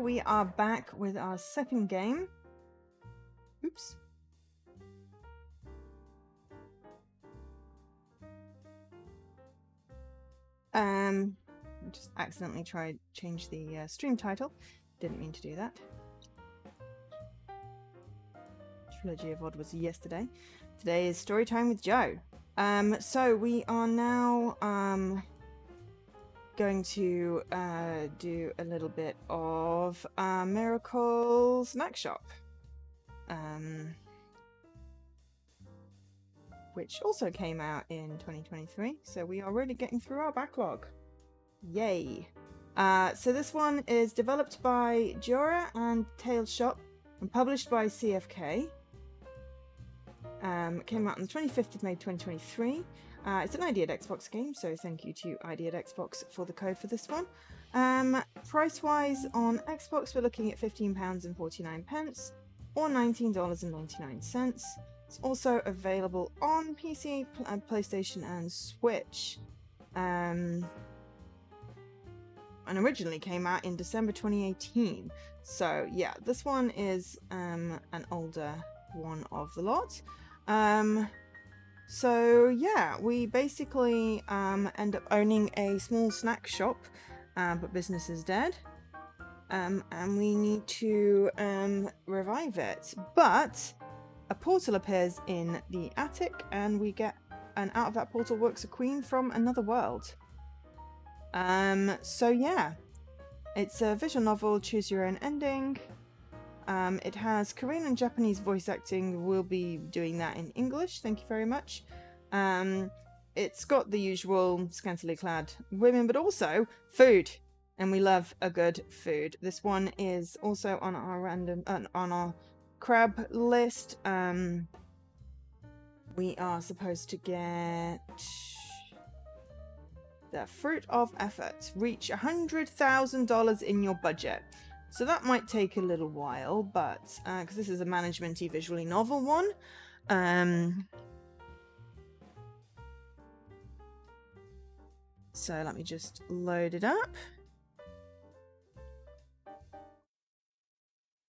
we are back with our second game. Oops. Just accidentally tried change the stream title. Didn't mean to do that. Trilogy of Odd was yesterday. Today is story time with Joe. So we are now going to do a little bit of Miracle Snack Shop, which also came out in 2023. So we are really getting through our backlog. Yay! So this one is developed by Jura and Tailed Shop and published by CFK. It came out on the 25th of May 2023. It's an ID at Xbox game, so thank you to ID at Xbox for the code for this one. Price-wise, on Xbox, we're looking at £15.49 or $19.99. It's also available on PC, PlayStation, and Switch. And originally came out in December 2018. So yeah, this one is an older one of the lot. So yeah, we basically end up owning a small snack shop, but business is dead, and we need to revive it. But a portal appears in the attic, and out of that portal works a queen from another world. So yeah, it's a visual novel, choose your own ending. It has Korean and Japanese voice acting. We'll be doing that in English, thank you very much. It's got the usual scantily clad women, but also food, and we love a good food. This one is also on our on our crab list. We are supposed to get the fruit of effort. Reach $100,000 in your budget. So that might take a little while, but because this is a management-y, visually novel one. So let me just load it up.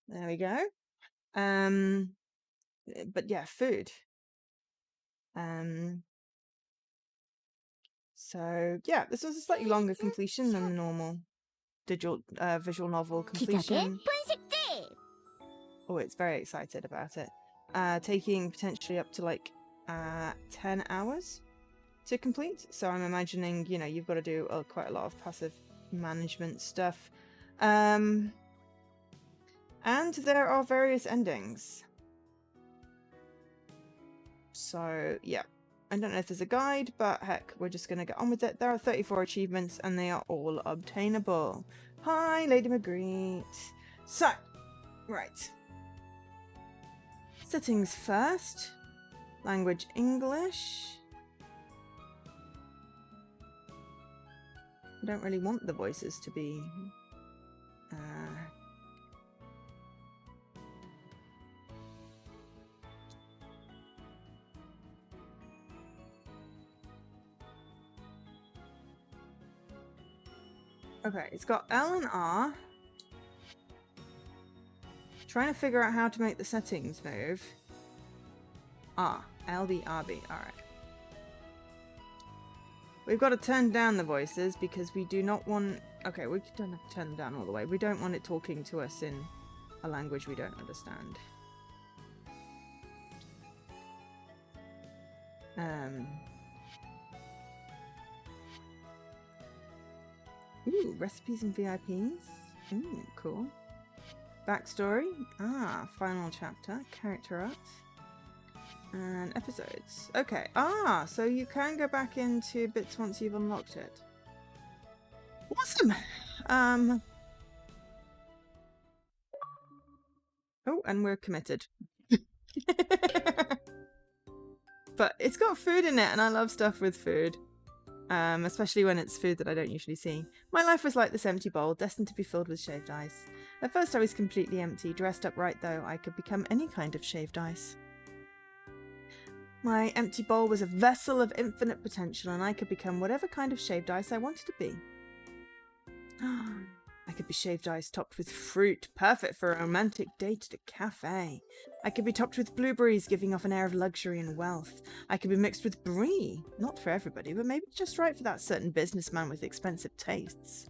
There we go. But yeah, food. So yeah, this was a slightly longer completion than the normal digital visual novel completion. Oh, it's very excited about it. Taking potentially up to like 10 hours to complete. So I'm imagining, you know, you've got to do quite a lot of passive management stuff. And there are various endings. So yeah, I don't know if there's a guide, but heck, we're just going to get on with it. There are 34 achievements and they are all obtainable. Hi, Lady Magritte. So, right. Settings first. Language English. I don't really want the voices to be... Okay, it's got L and R. Trying to figure out how to make the settings move. R. LB, RB. Alright. We've got to turn down the voices because we do not want... Okay, we don't have to turn them down all the way. We don't want it talking to us in a language we don't understand. Ooh, recipes and VIPs. Ooh, cool. Backstory. Ah, final chapter. Character art. And episodes. Okay. Ah, so you can go back into bits once you've unlocked it. Awesome! Oh, and we're committed. But it's got food in it, and I love stuff with food. Especially when it's food that I don't usually see. My life was like this empty bowl, destined to be filled with shaved ice. At first I was completely empty. Dressed up right though, I could become any kind of shaved ice. My empty bowl was a vessel of infinite potential, and I could become whatever kind of shaved ice I wanted to be. I could be shaved ice topped with fruit, perfect for a romantic date at a cafe. I could be topped with blueberries, giving off an air of luxury and wealth. I could be mixed with brie. Not for everybody, but maybe just right for that certain businessman with expensive tastes.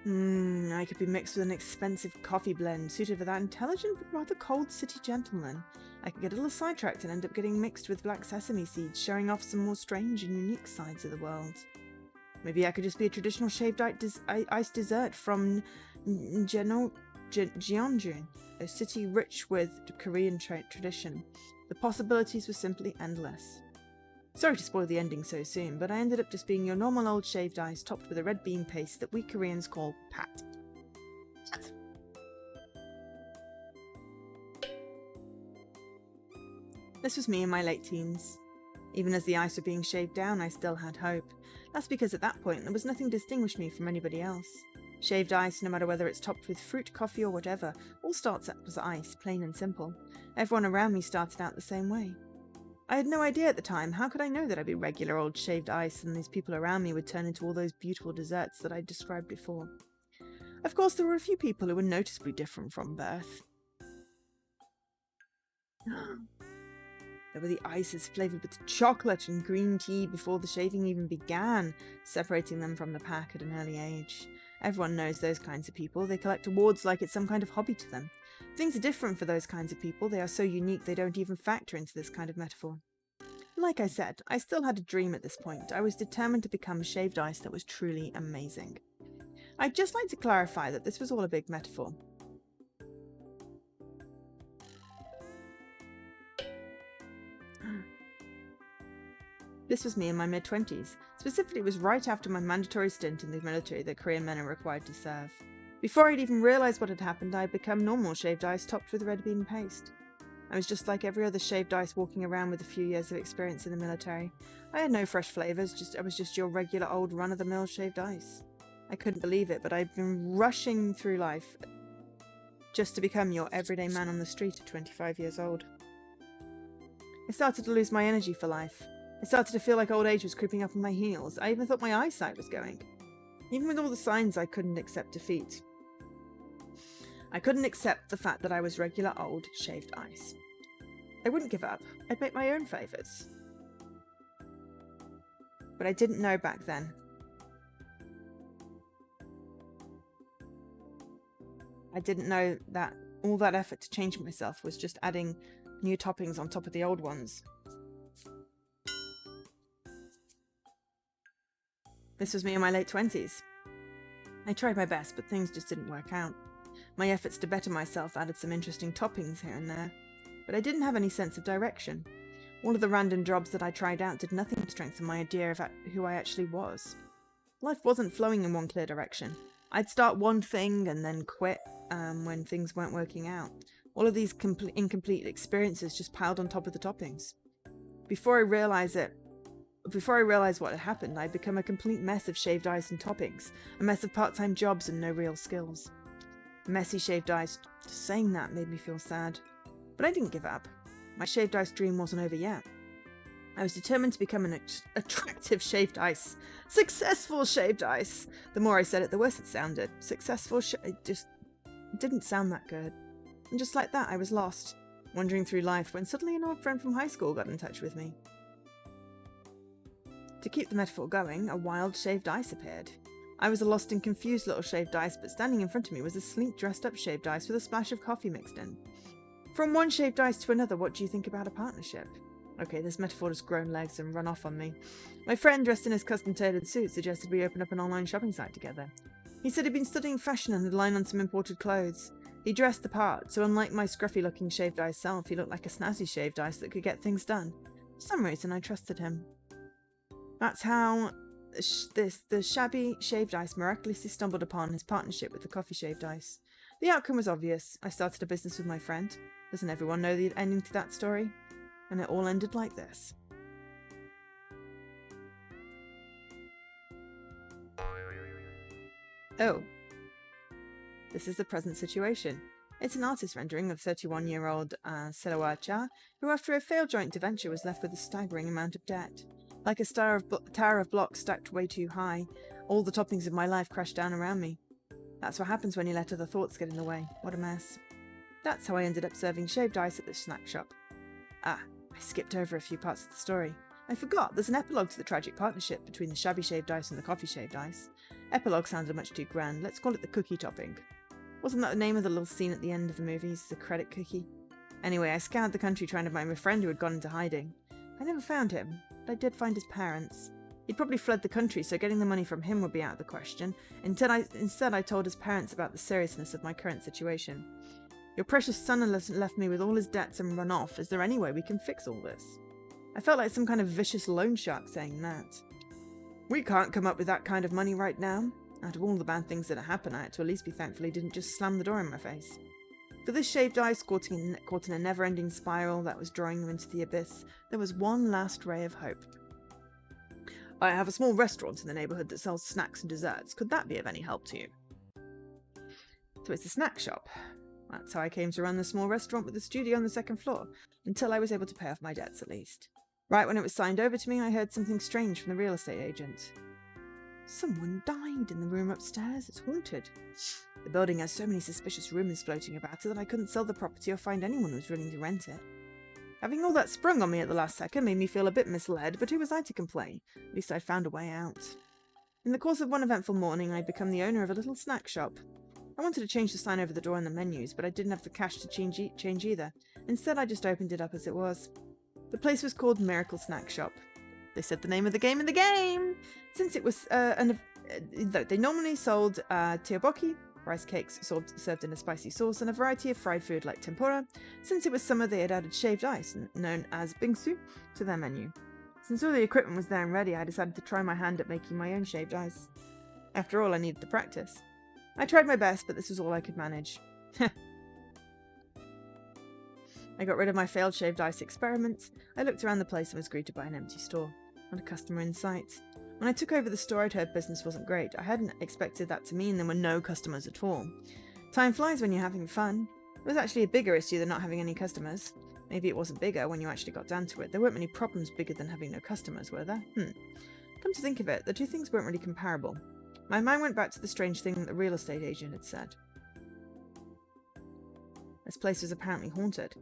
I could be mixed with an expensive coffee blend, suited for that intelligent but rather cold city gentleman. I could get a little sidetracked and end up getting mixed with black sesame seeds, showing off some more strange and unique sides of the world. Maybe I could just be a traditional shaved ice dessert from Jeonju, a city rich with Korean tradition. The possibilities were simply endless. Sorry to spoil the ending so soon, but I ended up just being your normal old shaved ice topped with a red bean paste that we Koreans call pat. This was me in my late teens. Even as the ice were being shaved down, I still had hope. That's because at that point there was nothing to distinguish me from anybody else. Shaved ice, no matter whether it's topped with fruit, coffee, or whatever, all starts out as ice, plain and simple. Everyone around me started out the same way. I had no idea at the time. How could I know that I'd be regular old shaved ice and these people around me would turn into all those beautiful desserts that I described before? Of course, there were a few people who were noticeably different from birth. There were the ices flavoured with chocolate and green tea before the shaving even began, separating them from the pack at an early age. Everyone knows those kinds of people. They collect awards like it's some kind of hobby to them. Things are different for those kinds of people. They are so unique they don't even factor into this kind of metaphor. Like I said, I still had a dream at this point. I was determined to become shaved ice that was truly amazing. I'd just like to clarify that this was all a big metaphor. This was me in my mid-20s. Specifically, it was right after my mandatory stint in the military that Korean men are required to serve. Before I'd even realised what had happened, I had become normal shaved ice topped with red bean paste. I was just like every other shaved ice walking around with a few years of experience in the military. I had no fresh flavours, I was just your regular old run-of-the-mill shaved ice. I couldn't believe it, but I'd been rushing through life just to become your everyday man on the street at 25 years old. I started to lose my energy for life. I started to feel like old age was creeping up on my heels. I even thought my eyesight was going. Even with all the signs, I couldn't accept defeat. I couldn't accept the fact that I was regular old shaved ice. I wouldn't give up. I'd make my own favours. But I didn't know back then. I didn't know that all that effort to change myself was just adding new toppings on top of the old ones. This was me in my late 20s. I tried my best, but things just didn't work out. My efforts to better myself added some interesting toppings here and there, but I didn't have any sense of direction. All of the random jobs that I tried out did nothing to strengthen my idea of who I actually was. Life wasn't flowing in one clear direction. I'd start one thing and then quit when things weren't working out. All of these incomplete experiences just piled on top of the toppings. Before I realised what had happened, I'd become a complete mess of shaved ice and toppings, a mess of part-time jobs and no real skills. Messy shaved ice, just saying that made me feel sad. But I didn't give up. My shaved ice dream wasn't over yet. I was determined to become an attractive shaved ice. Successful shaved ice! The more I said it, the worse it sounded. It just didn't sound that good. And just like that, I was lost, wandering through life when suddenly an old friend from high school got in touch with me. To keep the metaphor going, a wild shaved ice appeared. I was a lost and confused little shaved ice, but standing in front of me was a sleek dressed-up shaved ice with a splash of coffee mixed in. From one shaved ice to another, what do you think about a partnership? Okay, this metaphor has grown legs and run off on me. My friend, dressed in his custom-tailored suit, suggested we open up an online shopping site together. He said he'd been studying fashion and had lined on some imported clothes. He dressed the part, so unlike my scruffy-looking shaved ice self, he looked like a snazzy shaved ice that could get things done. For some reason, I trusted him. That's how the shabby shaved ice miraculously stumbled upon his partnership with the coffee shaved ice. The outcome was obvious. I started a business with my friend. Doesn't everyone know the ending to that story? And it all ended like this. Oh. This is the present situation. It's an artist rendering of 31-year-old Selawacha, who after a failed joint venture was left with a staggering amount of debt. Like a tower of blocks stacked way too high, All the toppings of my life crashed down around me. That's what happens when you let other thoughts get in the way. What a mess. That's how I ended up serving shaved ice at the snack shop. Ah, I skipped over a few parts of the story. I forgot there's an epilogue to the tragic partnership between the shabby shaved ice and the coffee shaved ice. Epilogue sounded much too grand. Let's call it the cookie topping. Wasn't that the name of the little scene at the end of the movies, the credit cookie? Anyway, I scoured the country trying to find my friend who had gone into hiding. I never found him, but I did find his parents. He'd probably fled the country, so getting the money from him would be out of the question. Instead, I told his parents about the seriousness of my current situation. Your precious son has left me with all his debts and run off. Is there any way we can fix all this? I felt like some kind of vicious loan shark saying that. We can't come up with that kind of money right now. Out of all the bad things that happened, I had to at least be thankful he didn't just slam the door in my face. For this shaved ice caught in a never-ending spiral that was drawing them into the abyss, there was one last ray of hope. I have a small restaurant in the neighbourhood that sells snacks and desserts. Could that be of any help to you? So it's a snack shop. That's how I came to run the small restaurant with the studio on the second floor, until I was able to pay off my debts at least. Right when it was signed over to me, I heard something strange from the real estate agent. Someone died in the room upstairs. It's haunted. The building has so many suspicious rumours floating about it that I couldn't sell the property or find anyone who was willing to rent it. Having all that sprung on me at the last second made me feel a bit misled, but who was I to complain? At least I'd found a way out. In the course of one eventful morning, I'd become the owner of a little snack shop. I wanted to change the sign over the door and the menus, but I didn't have the cash to change either. Instead, I just opened it up as it was. The place was called Miracle Snack Shop. They said the name of the game in the game! Since it was, they normally sold tteokbokki, rice cakes served in a spicy sauce, and a variety of fried food like tempura. Since it was summer, they had added shaved ice, known as bingsu, to their menu. Since all the equipment was there and ready, I decided to try my hand at making my own shaved ice. After all, I needed the practice. I tried my best, but this was all I could manage. I got rid of my failed shaved ice experiments. I looked around the place and was greeted by an empty store. Not a customer in sight. When I took over the store, I'd heard business wasn't great. I hadn't expected that to mean there were no customers at all. Time flies when you're having fun. It was actually a bigger issue than not having any customers. Maybe it wasn't bigger when you actually got down to it. There weren't many problems bigger than having no customers, were there? Come to think of it, the two things weren't really comparable. My mind went back to the strange thing that the real estate agent had said. This place was apparently haunted.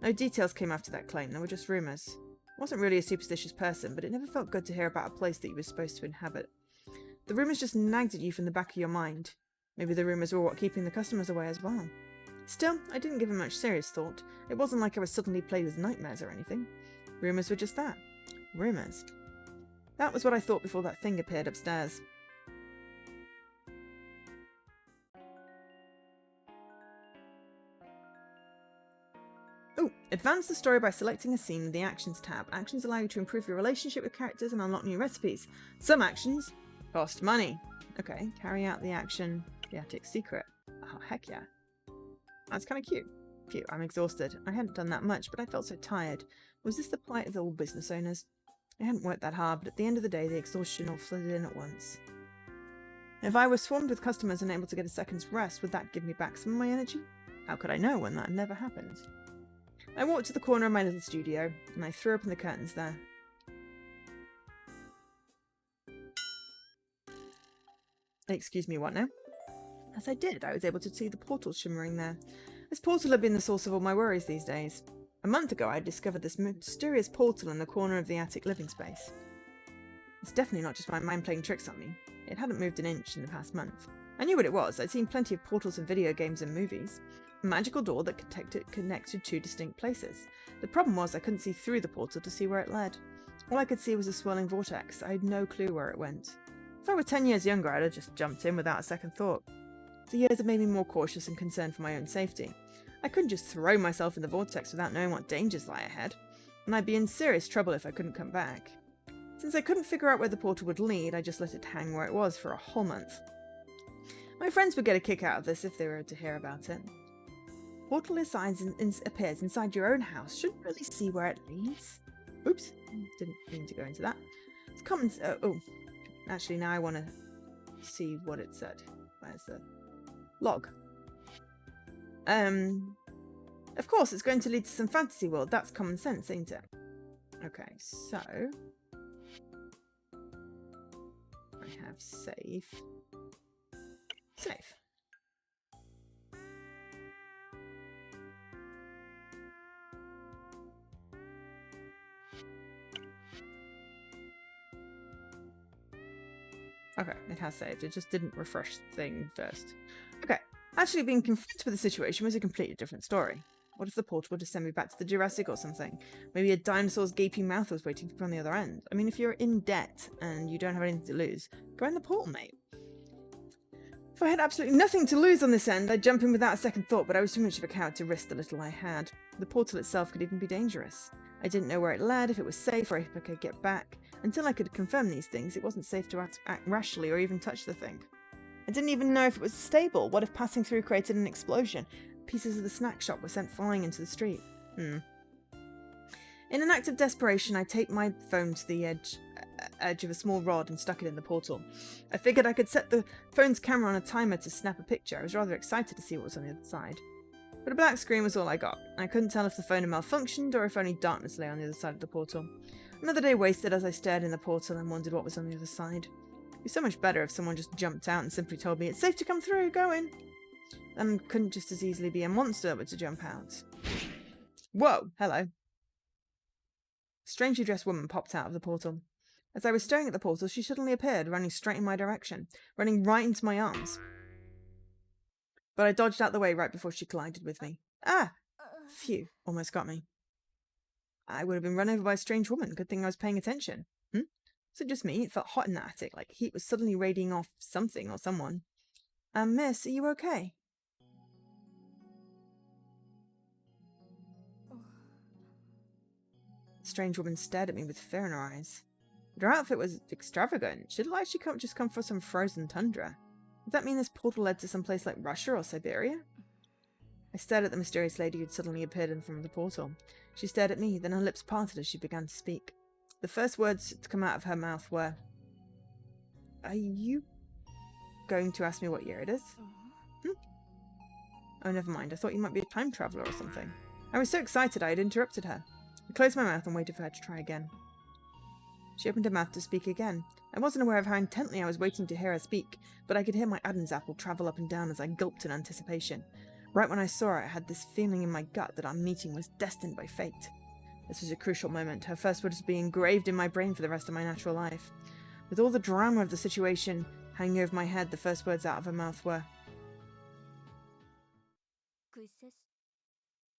No details came after that claim, there were just rumours. I wasn't really a superstitious person, but it never felt good to hear about a place that you were supposed to inhabit. The rumours just nagged at you from the back of your mind. Maybe the rumours were what keeping the customers away as well. Still, I didn't give it much serious thought. It wasn't like I was suddenly plagued with nightmares or anything. Rumours were just that. Rumours. That was what I thought before that thing appeared upstairs. Oh, advance the story by selecting a scene in the Actions tab. Actions allow you to improve your relationship with characters and unlock new recipes. Some actions cost money. Okay, carry out the action, the attic secret. Oh, heck yeah. That's kind of cute. Phew, I'm exhausted. I hadn't done that much, but I felt so tired. Was this the plight of all business owners? I hadn't worked that hard, but at the end of the day, the exhaustion all flooded in at once. If I were swarmed with customers and able to get a second's rest, would that give me back some of my energy? How could I know when that had never happened? I walked to the corner of my little studio, and I threw open the curtains there. Excuse me, what now? As I did, I was able to see the portal shimmering there. This portal had been the source of all my worries these days. A month ago, I had discovered this mysterious portal in the corner of the attic living space. It's definitely not just my mind playing tricks on me. It hadn't moved an inch in the past month. I knew what it was. I'd seen plenty of portals in video games and movies. A magical door that connected two distinct places. The problem was I couldn't see through the portal to see where it led. All I could see was a swirling vortex. I had no clue where it went. If I were 10 years younger, I'd have just jumped in without a second thought. The years had made me more cautious and concerned for my own safety. I couldn't just throw myself in the vortex without knowing what dangers lie ahead, and I'd be in serious trouble if I couldn't come back. Since I couldn't figure out where the portal would lead, I just let it hang where it was for a whole month. My friends would get a kick out of this if they were to hear about it. Portal appears inside your own house. Shouldn't really see where it leads. Oops, didn't mean to go into that. It's common. Actually, now I want to see what it said. Where's the log? Of course, it's going to lead to some fantasy world. That's common sense, ain't it? Okay, so I have save. Save. Okay, it has saved. It just didn't refresh the thing first. Okay, actually being confronted with the situation was a completely different story. What if the portal would just send me back to the Jurassic or something? Maybe a dinosaur's gaping mouth was waiting for me on the other end. I mean, if you're in debt and you don't have anything to lose, go in the portal, mate. If I had absolutely nothing to lose on this end, I'd jump in without a second thought, but I was too much of a coward to risk the little I had. The portal itself could even be dangerous. I didn't know where it led, if it was safe, or if I could get back. Until I could confirm these things, it wasn't safe to act rashly or even touch the thing. I didn't even know if it was stable. What if passing through created an explosion? Pieces of the snack shop were sent flying into the street. In an act of desperation, I taped my phone to the edge of a small rod and stuck it in the portal. I figured I could set the phone's camera on a timer to snap a picture. I was rather excited to see what was on the other side. But a black screen was all I got. I couldn't tell if the phone had malfunctioned or if only darkness lay on the other side of the portal. Another day wasted as I stared in the portal and wondered what was on the other side. It'd be so much better if someone just jumped out and simply told me, "It's safe to come through, go in." Then couldn't just as easily be a monster but to jump out. Whoa, hello. A strangely dressed woman popped out of the portal. As I was staring at the portal, she suddenly appeared, running straight in my direction, running right into my arms. But I dodged out the way right before she collided with me. Ah! Phew, almost got me. I would have been run over by a strange woman. Good thing I was paying attention. Was it just me? It felt hot in the attic, like heat was suddenly radiating off something or someone. Miss, are you okay? The strange woman stared at me with fear in her eyes. But her outfit was extravagant. She looked like she'd just come from some frozen tundra. Would that mean this portal led to some place like Russia or Siberia? I stared at the mysterious lady who'd suddenly appeared in front of the portal. She stared at me, then her lips parted as she began to speak. The first words to come out of her mouth were, "Are you going to ask me what year it is?" Oh, never mind. I thought you might be a time traveller or something. I was so excited I had interrupted her. I closed my mouth and waited for her to try again. She opened her mouth to speak again. I wasn't aware of how intently I was waiting to hear her speak, but I could hear my Adam's apple travel up and down as I gulped in anticipation. Right when I saw her, I had this feeling in my gut that our meeting was destined by fate. This was a crucial moment. Her first words would be engraved in my brain for the rest of my natural life. With all the drama of the situation hanging over my head, the first words out of her mouth were,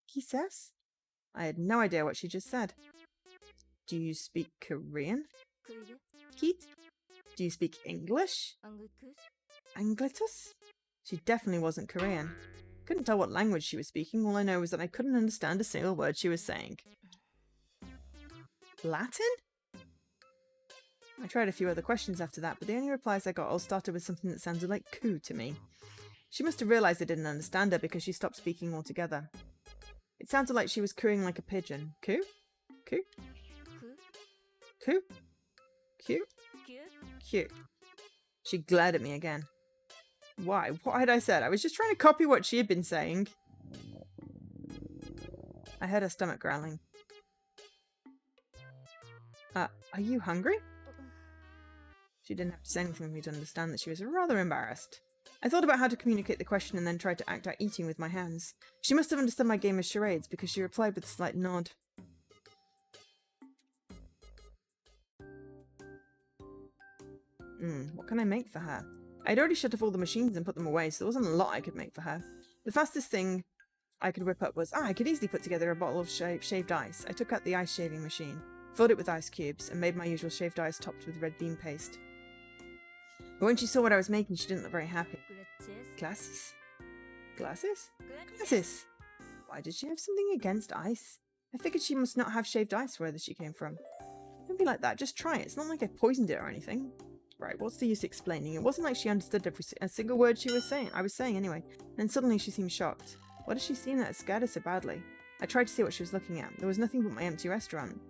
"Kisses?" I had no idea what she just said. "Do you speak Korean?" "Kit?" "Do you speak English?" "Anglitus?" She definitely wasn't Korean. Couldn't tell what language she was speaking. All I know was that I couldn't understand a single word she was saying. Latin? I tried a few other questions after that, but the only replies I got all started with something that sounded like coo to me. She must have realised I didn't understand her because she stopped speaking altogether. It sounded like she was cooing like a pigeon. Coo? Coo? Coo? Coo? Coo. She glared at me again. Why? What had I said? I was just trying to copy what she had been saying. I heard her stomach growling. Are you hungry? She didn't have to say anything for me to understand that she was rather embarrassed. I thought about how to communicate the question and then tried to act out eating with my hands. She must have understood my game of charades because she replied with a slight nod. What can I make for her? I'd already shut off all the machines and put them away, so there wasn't a lot I could make for her. The fastest thing I could whip up was, I could easily put together a bottle of shaved ice. I took out the ice shaving machine, filled it with ice cubes, and made my usual shaved ice topped with red bean paste. But when she saw what I was making, she didn't look very happy. Glasses? Glasses? Glasses! Why did she have something against ice? I figured she must not have shaved ice wherever she came from. Don't be like that, just try it. It's not like I poisoned it or anything. Right, what's the use explaining? It wasn't like she understood a single word I was saying anyway. And suddenly she seemed shocked. What had she seen that had scared her so badly? I tried to see what she was looking at. There was nothing but my empty restaurant.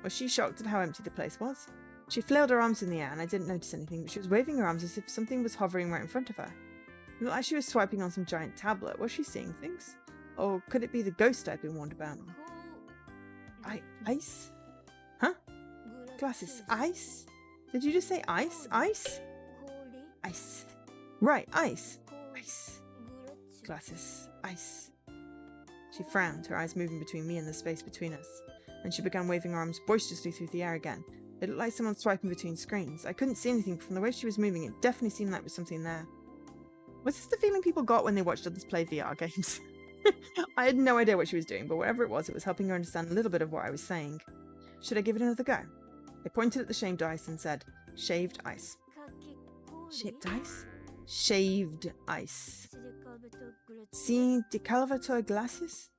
Was she shocked at how empty the place was? She flailed her arms in the air and I didn't notice anything, but she was waving her arms as if something was hovering right in front of her. It looked like she was swiping on some giant tablet. Was she seeing things? Or could it be the ghost I'd been warned about? Ice? Huh? Glasses. Ice? Did you just say ice? Ice? Ice. Right, ice. Ice. Glasses. Ice. She frowned, her eyes moving between me and the space between us. And she began waving her arms boisterously through the air again. It looked like someone swiping between screens. I couldn't see anything, but from the way she was moving, it definitely seemed like there was something there. Was this the feeling people got when they watched others play VR games? I had no idea what she was doing, but whatever it was helping her understand a little bit of what I was saying. Should I give it another go? I pointed at the shaved ice and said, shaved ice. Shaved ice? Shaved ice. Si decalvator glasses?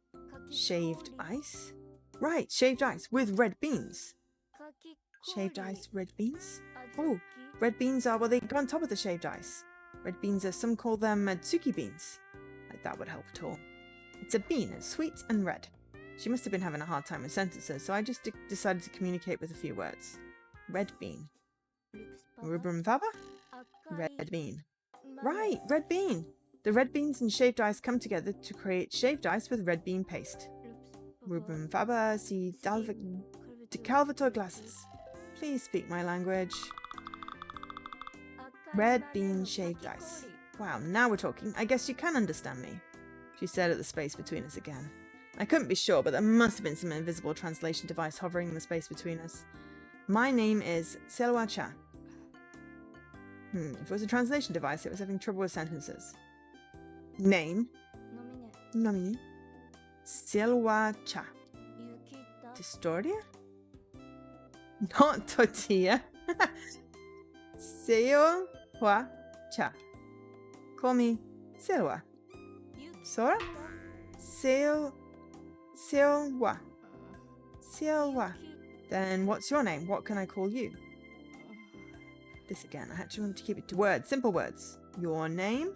Shaved ice? Right, shaved ice with red beans. Shaved ice, red beans? Oh, red beans are, well, they go on top of the shaved ice. Red beans are, some call them tsuki beans. Like that would help at all. It's a bean, it's sweet and red. She must have been having a hard time with sentences, so I just decided to communicate with a few words. Red bean. Rubrum fava? Red bean. Right, red bean. The red beans and shaved ice come together to create shaved ice with red bean paste. Rubrum fava si decalvator glasses. Please speak my language. Red bean shaved ice. Wow, now we're talking. I guess you can understand me. She stared at the space between us again. I couldn't be sure, but there must have been some invisible translation device hovering in the space between us. My name is Selwa Cha. If it was a translation device, it was having trouble with sentences. Name. Nomine. Selwa Cha. Distoria? Not tortilla. Selwa Cha. Call me Selwa. Sora? Selwa. Selwa. Then what's your name? What can I call you? This again. I had to remember to keep it to words. Simple words. Your name?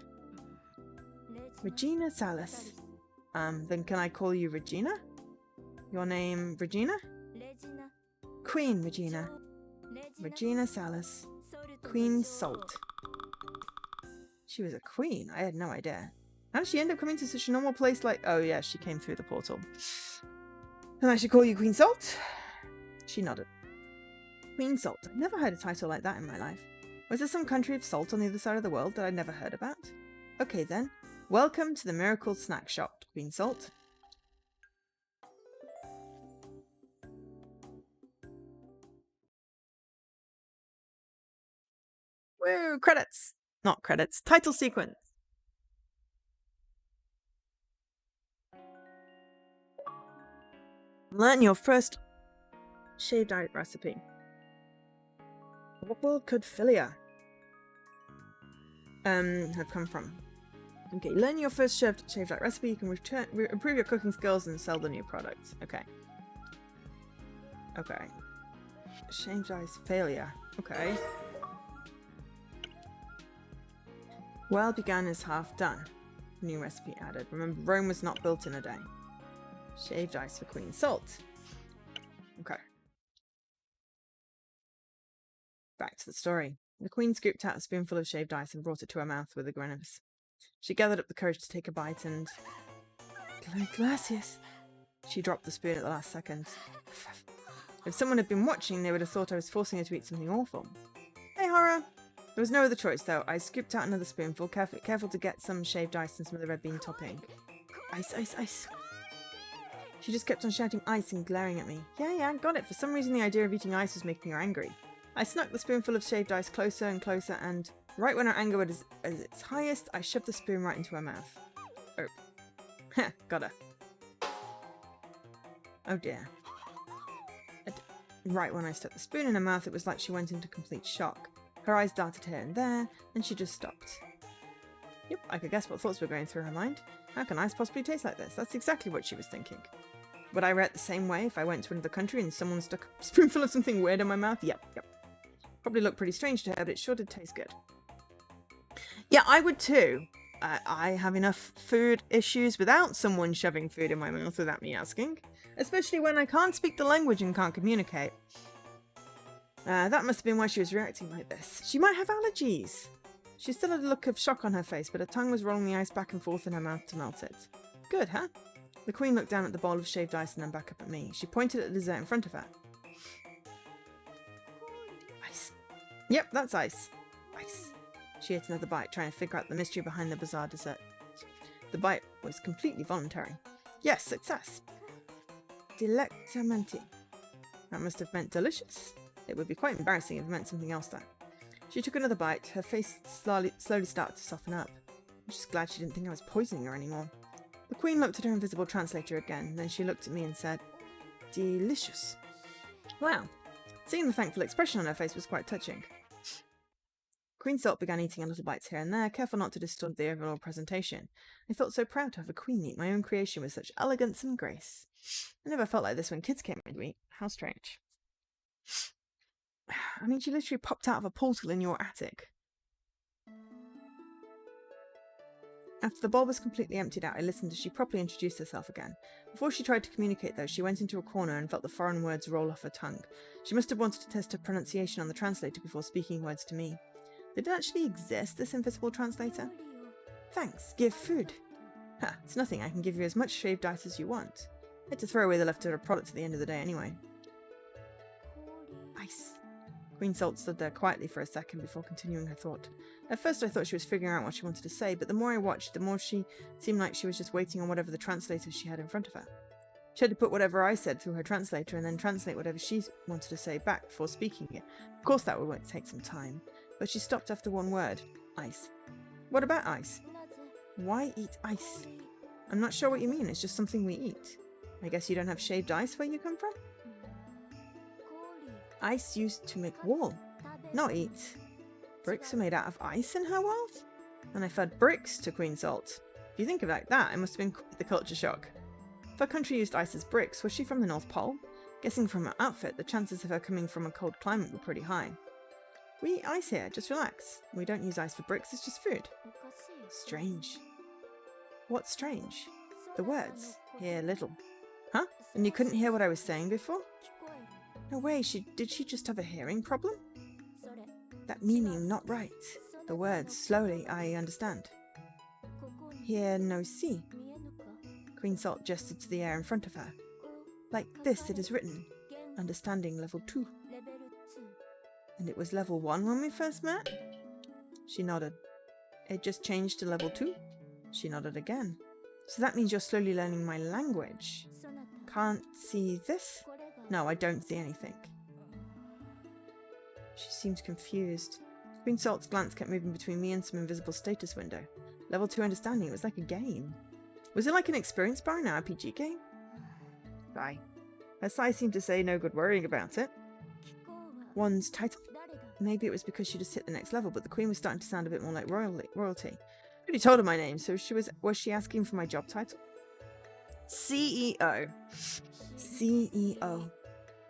Regina Salas. Then can I call you Regina? Your name Regina? Queen Regina. Regina Salas. Queen Salt. She was a queen. I had no idea. How did she end up coming to such a normal place like... Oh yeah, she came through the portal. And I should call you Queen Salt? She nodded. Queen Salt. I've never heard a title like that in my life. Was there some country of salt on the other side of the world that I'd never heard about? Okay then. Welcome to the Miracle Snack Shop, Queen Salt. Woo! Credits! Not credits. Title sequence. Learn your first shaved ice recipe. What world could Philia have come from? Okay, learn your first shaved ice recipe. You can improve your cooking skills and sell the new products. Okay. Okay. Shaved ice failure. Okay. Well began is half done. New recipe added. Remember, Rome was not built in a day. Shaved ice for Queen Salt. Okay. Back to the story. The Queen scooped out a spoonful of shaved ice and brought it to her mouth with a grimace. She gathered up the courage to take a bite and... Gracias. She dropped the spoon at the last second. If someone had been watching, they would have thought I was forcing her to eat something awful. Hey, Horror! There was no other choice, though. I scooped out another spoonful, careful to get some shaved ice and some of the red bean topping. Ice, ice, ice. She just kept on shouting ice and glaring at me. Yeah, got it. For some reason, the idea of eating ice was making her angry. I snuck the spoonful of shaved ice closer and closer, and right when her anger was at its highest, I shoved the spoon right into her mouth. Oh. Heh, got her. Oh dear. Right when I stuck the spoon in her mouth, it was like she went into complete shock. Her eyes darted here and there, and she just stopped. Yep, I could guess what thoughts were going through her mind. How can ice possibly taste like this? That's exactly what she was thinking. Would I react the same way if I went to another country and someone stuck a spoonful of something weird in my mouth? Yep. Probably looked pretty strange to her, but it sure did taste good. Yeah, I would too. I have enough food issues without someone shoving food in my mouth without me asking. Especially when I can't speak the language and can't communicate. That must have been why she was reacting like this. She might have allergies. She still had a look of shock on her face, but her tongue was rolling the ice back and forth in her mouth to melt it. Good, huh? The Queen looked down at the bowl of shaved ice and then back up at me. She pointed at the dessert in front of her. Ice. Yep, that's ice. Ice. She ate another bite, trying to figure out the mystery behind the bizarre dessert. The bite was completely voluntary. Yes, success! Delectamente. That must have meant delicious. It would be quite embarrassing if it meant something else, though. She took another bite. Her face slowly started to soften up. I'm just glad she didn't think I was poisoning her anymore. The Queen looked at her invisible translator again, then she looked at me and said, "Delicious." Wow. Seeing the thankful expression on her face was quite touching. Queen Salt began eating a little bites here and there, careful not to disturb the overall presentation. I felt so proud to have a queen eat my own creation with such elegance and grace. I never felt like this when kids came in to eat. How strange. I mean, she literally popped out of a portal in your attic. After the bowl was completely emptied out, I listened as she properly introduced herself again. Before she tried to communicate, though, she went into a corner and felt the foreign words roll off her tongue. She must have wanted to test her pronunciation on the translator before speaking words to me. Did it actually exist, this invisible translator? Thanks, give food. Ha, it's nothing, I can give you as much shaved ice as you want. I had to throw away the leftover product at the end of the day anyway. Ice. Queen Salt stood there quietly for a second before continuing her thought. At first I thought she was figuring out what she wanted to say, but the more I watched, the more she seemed like she was just waiting on whatever the translator she had in front of her. She had to put whatever I said through her translator and then translate whatever she wanted to say back before speaking it. Of course that would take some time, but she stopped after one word. Ice. What about ice? Why eat ice? I'm not sure what you mean, it's just something we eat. I guess you don't have shaved ice where you come from? Ice used to make wool, not eat. Bricks are made out of ice in her world? And I fed bricks to Queen Salt. If you think of it like that, it must have been quite the culture shock. If her country used ice as bricks, was she from the North Pole? Guessing from her outfit, the chances of her coming from a cold climate were pretty high. We eat ice here, just relax. We don't use ice for bricks, it's just food. Strange. What's strange? The words. Hear little. Huh? And you couldn't hear what I was saying before? No way, did she just have a hearing problem? That meaning not right. The words, slowly, I understand. Hear no see. Queen Salt gestured to the air in front of her. Like this it is written. Understanding level 2. And it was level 1 when we first met? She nodded. It just changed to level 2? She nodded again. So that means you're slowly learning my language. Can't see this? No, I don't see anything. She seemed confused. Queen Salt's glance kept moving between me and some invisible status window. Level 2 understanding, it was like a game. Was it like an experience bar in an RPG game? Bye. Her sigh seemed to say no good worrying about it. One's title? Maybe it was because she just hit the next level, but the Queen was starting to sound a bit more like royalty. I already told her my name, so was she asking for my job title? CEO. CEO.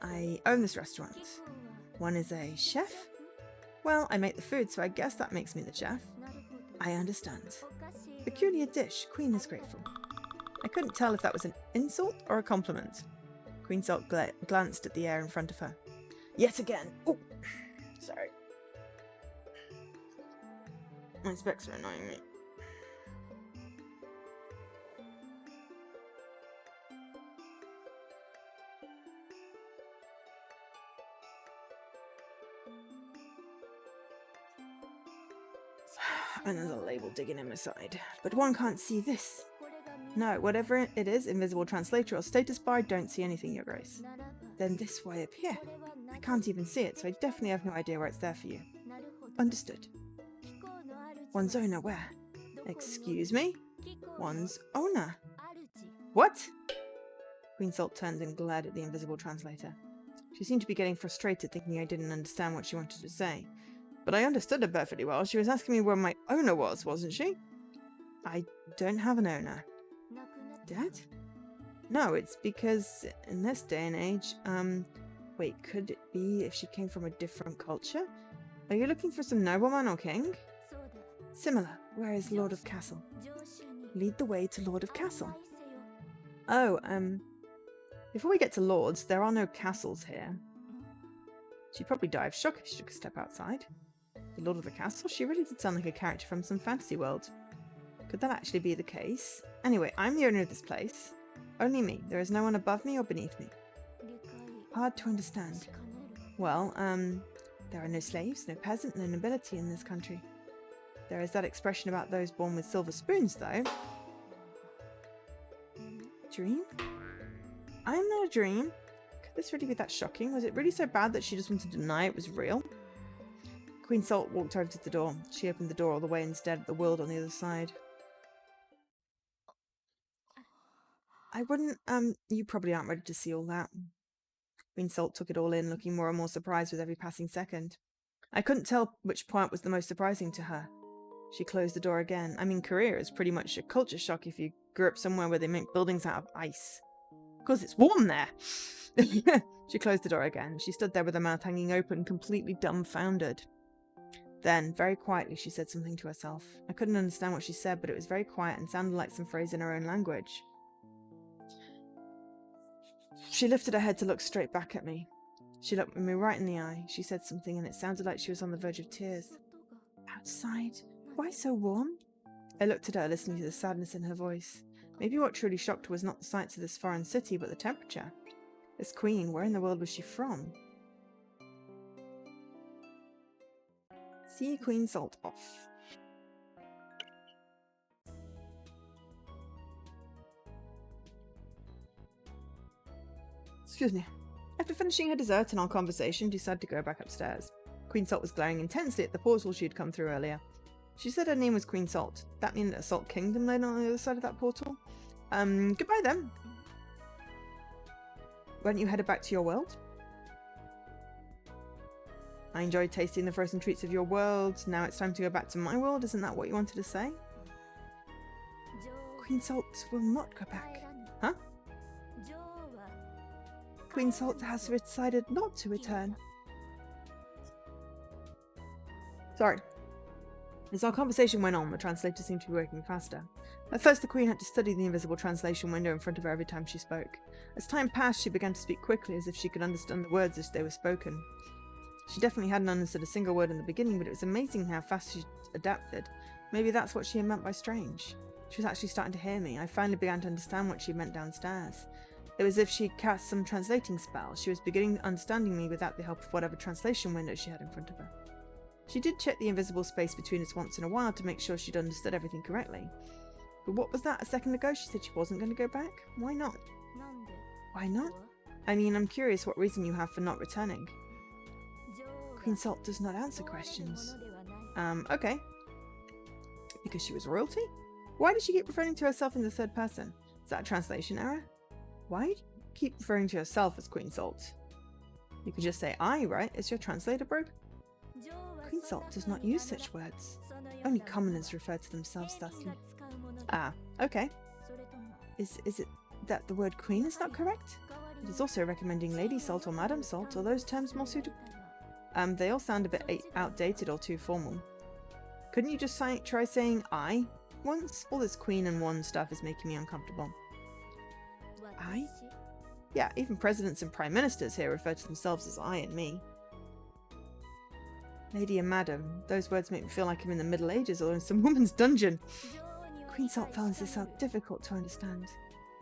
I own this restaurant. One is a chef? Well, I make the food, so I guess that makes me the chef. I understand. Peculiar dish. Queen is grateful. I couldn't tell if that was an insult or a compliment. Queen Salt glanced at the air in front of her. Yet again. Oh, sorry. My specs are annoying me. Another label digging in my side. But one can't see this. No, whatever it is, invisible translator or status bar, don't see anything, Your Grace. Then this way up here. I can't even see it, so I definitely have no idea where it's there for you. Understood. One's owner where? Excuse me? One's owner. What? Queen Salt turned and glared at the invisible translator. She seemed to be getting frustrated, thinking I didn't understand what she wanted to say. But I understood her perfectly well. She was asking me where my owner was, wasn't she? I don't have an owner. Dead? No, it's because in this day and age, wait, could it be if she came from a different culture? Are you looking for some nobleman or king? Similar. Where is Lord of Castle? Lead the way to Lord of Castle. Oh, before we get to lords, there are no castles here. She'd probably die of shock if she took a step outside. The Lord of the Castle? She really did sound like a character from some fantasy world. Could that actually be the case? Anyway, I'm the owner of this place. Only me. There is no one above me or beneath me. Hard to understand. Well, there are no slaves, no peasant, no nobility in this country. There is that expression about those born with silver spoons, though. Dream? I'm not a dream. Could this really be that shocking? Was it really so bad that she just wanted to deny it was real? Queen Salt walked over to the door. She opened the door all the way and stared at the world on the other side. I wouldn't, you probably aren't ready to see all that. Queen Salt took it all in, looking more and more surprised with every passing second. I couldn't tell which part was the most surprising to her. She closed the door again. I mean, Korea is pretty much a culture shock if you grew up somewhere where they make buildings out of ice. Because it's warm there. She closed the door again. She stood there with her mouth hanging open, completely dumbfounded. Then, very quietly, she said something to herself. I couldn't understand what she said, but it was very quiet and sounded like some phrase in her own language. She lifted her head to look straight back at me. She looked me right in the eye. She said something, and it sounded like she was on the verge of tears. Outside? Why so warm? I looked at her, listening to the sadness in her voice. Maybe what truly shocked her was not the sights of this foreign city, but the temperature. This queen, where in the world was she from? See Queen Salt off. Excuse me. After finishing her dessert and our conversation, she decided to go back upstairs. Queen Salt was glaring intensely at the portal she had come through earlier. She said her name was Queen Salt. That mean that a Salt Kingdom lay on the other side of that portal? Goodbye then. Why don't you head back to your world? I enjoyed tasting the frozen treats of your world. Now it's time to go back to my world. Isn't that what you wanted to say? Queen Salt will not go back. Huh? Queen Salt has decided not to return. Sorry. As our conversation went on, the translator seemed to be working faster. At first, the Queen had to study the invisible translation window in front of her every time she spoke. As time passed, she began to speak quickly, as if she could understand the words as they were spoken. She definitely hadn't understood a single word in the beginning, but it was amazing how fast she adapted. Maybe that's what she had meant by strange. She was actually starting to hear me. I finally began to understand what she meant downstairs. It was as if she cast some translating spell. She was beginning understanding me without the help of whatever translation window she had in front of her. She did check the invisible space between us once in a while to make sure she'd understood everything correctly. But what was that a second ago? She said she wasn't going to go back? Why not? Why not? I mean, I'm curious what reason you have for not returning. Queen Salt does not answer questions. Okay. Because she was royalty? Why does she keep referring to herself in the third person? Is that a translation error? Why do you keep referring to yourself as Queen Salt? You could just say I, right? Is your translator broke? Queen Salt does not use such words. Only commoners refer to themselves thusly. Ah, okay. Is it that the word queen is not correct? It is also recommending Lady Salt or Madam Salt. Are those terms more suitable? They all sound a bit outdated or too formal. Couldn't you just try saying I once? All this queen and one stuff is making me uncomfortable. I? Yeah, even presidents and prime ministers here refer to themselves as I and me. Lady and Madam, those words make me feel like I'm in the Middle Ages or in some woman's dungeon. Queen Salt finds this out difficult to understand.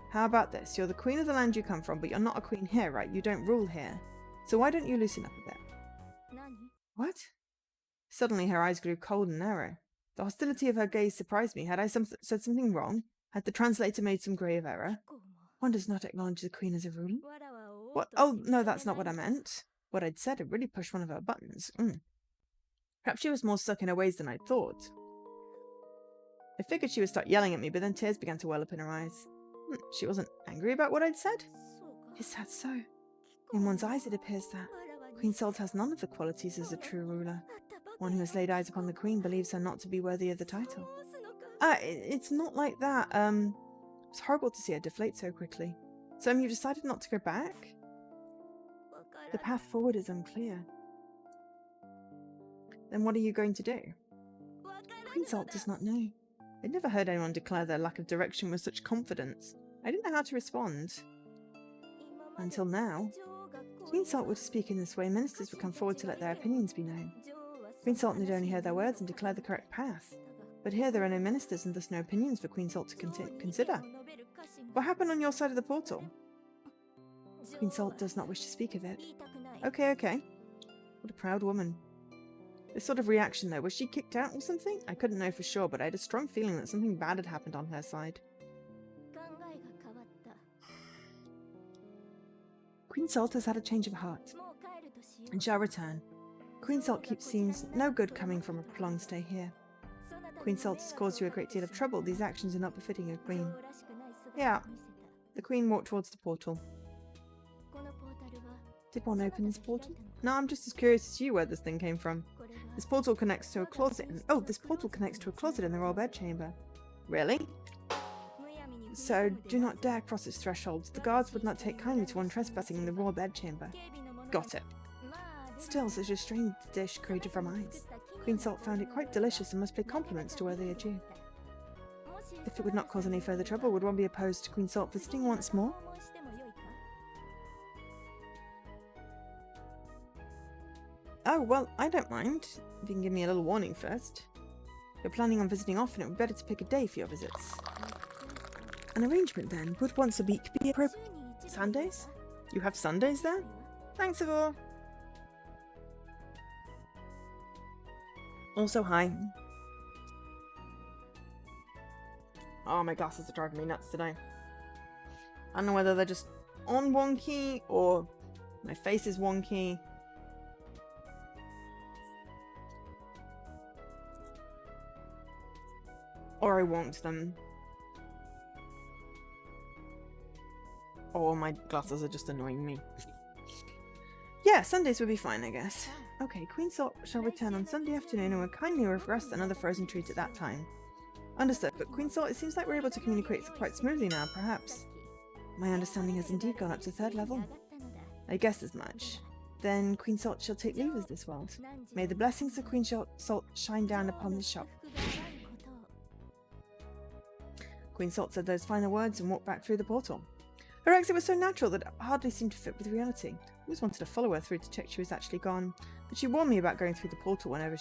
How about this? You're the queen of the land you come from, but you're not a queen here, right? You don't rule here. So why don't you loosen up a bit? What? Suddenly her eyes grew cold and narrow. The hostility of her gaze surprised me. Had I said something wrong? Had the translator made some grave error? One does not acknowledge the queen as a ruler. What? Oh, no, that's not what I meant. What I'd said had really pushed one of her buttons. Perhaps she was more stuck in her ways than I'd thought. I figured she would start yelling at me, but then tears began to well up in her eyes. She wasn't angry about what I'd said? Is that so? In one's eyes it appears that Queen Salt has none of the qualities as a true ruler. One who has laid eyes upon the queen believes her not to be worthy of the title. It's not like that. It's horrible to see her deflate so quickly. So you decided not to go back? The path forward is unclear. Then what are you going to do? Queen Salt does not know. I'd never heard anyone declare their lack of direction with such confidence. I didn't know how to respond. Until now. Queen Salt would speak in this way, ministers would come forward to let their opinions be known. Queen Salt need only hear their words and declare the correct path. But here there are no ministers and thus no opinions for Queen Salt to consider. What happened on your side of the portal? Queen Salt does not wish to speak of it. Okay. What a proud woman. This sort of reaction though, was she kicked out or something? I couldn't know for sure, but I had a strong feeling that something bad had happened on her side. Queen Salt has had a change of heart and shall return. Queen Salt seems no good coming from a prolonged stay here. Queen Salt has caused you a great deal of trouble. These actions are not befitting a queen. Yeah. The queen walked towards the portal. Did one open this portal? No, I'm just as curious as you where this thing came from. This portal connects to a closet. This portal connects to a closet in the royal bedchamber. Really? So do not dare cross its threshold. The guards would not take kindly to one trespassing in the royal bedchamber. Got it. Still, such a strange dish created from ice. Queen Salt found it quite delicious and must pay compliments to where they are due. If it would not cause any further trouble, would one be opposed to Queen Salt visiting once more? Oh, well, I don't mind. If you can give me a little warning first. If you're planning on visiting often, it would be better to pick a day for your visits. An arrangement, then. Would once a week be appropriate? Sundays? You have Sundays there? Thanks, Avor. Also, hi. Oh, my glasses are driving me nuts today. I don't know whether they're just on wonky or my face is wonky. Or I wonked them. Or my glasses are just annoying me. Yeah, Sundays would be fine, I guess. Okay, Queen Salt shall return on Sunday afternoon and will kindly request another frozen treat at that time. Understood, but Queen Salt, it seems like we're able to communicate quite smoothly now, perhaps. My understanding has indeed gone up to 3rd level. I guessed as much. Then Queen Salt shall take leave of this world. May the blessings of Queen Salt shine down upon this shop. Queen Salt said those final words and walked back through the portal. Her exit was so natural that it hardly seemed to fit with reality. I always wanted to follow her through to check she was actually gone, but she warned me about going through the portal whenever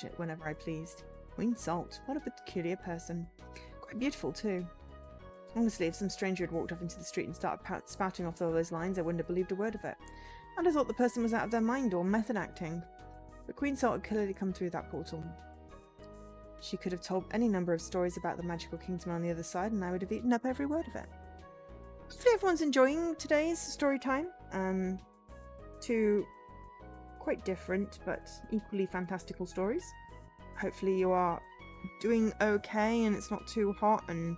I pleased. Queen Salt, what a peculiar person. Quite beautiful too. Honestly, if some stranger had walked off into the street and started spouting off all those lines, I wouldn't have believed a word of it. I'd have thought the person was out of their mind or method acting. But Queen Salt had clearly come through that portal. She could have told any number of stories about the magical kingdom on the other side, and I would have eaten up every word of it. Hopefully everyone's enjoying today's story time. Two quite different but equally fantastical stories. Hopefully you are doing okay and it's not too hot, and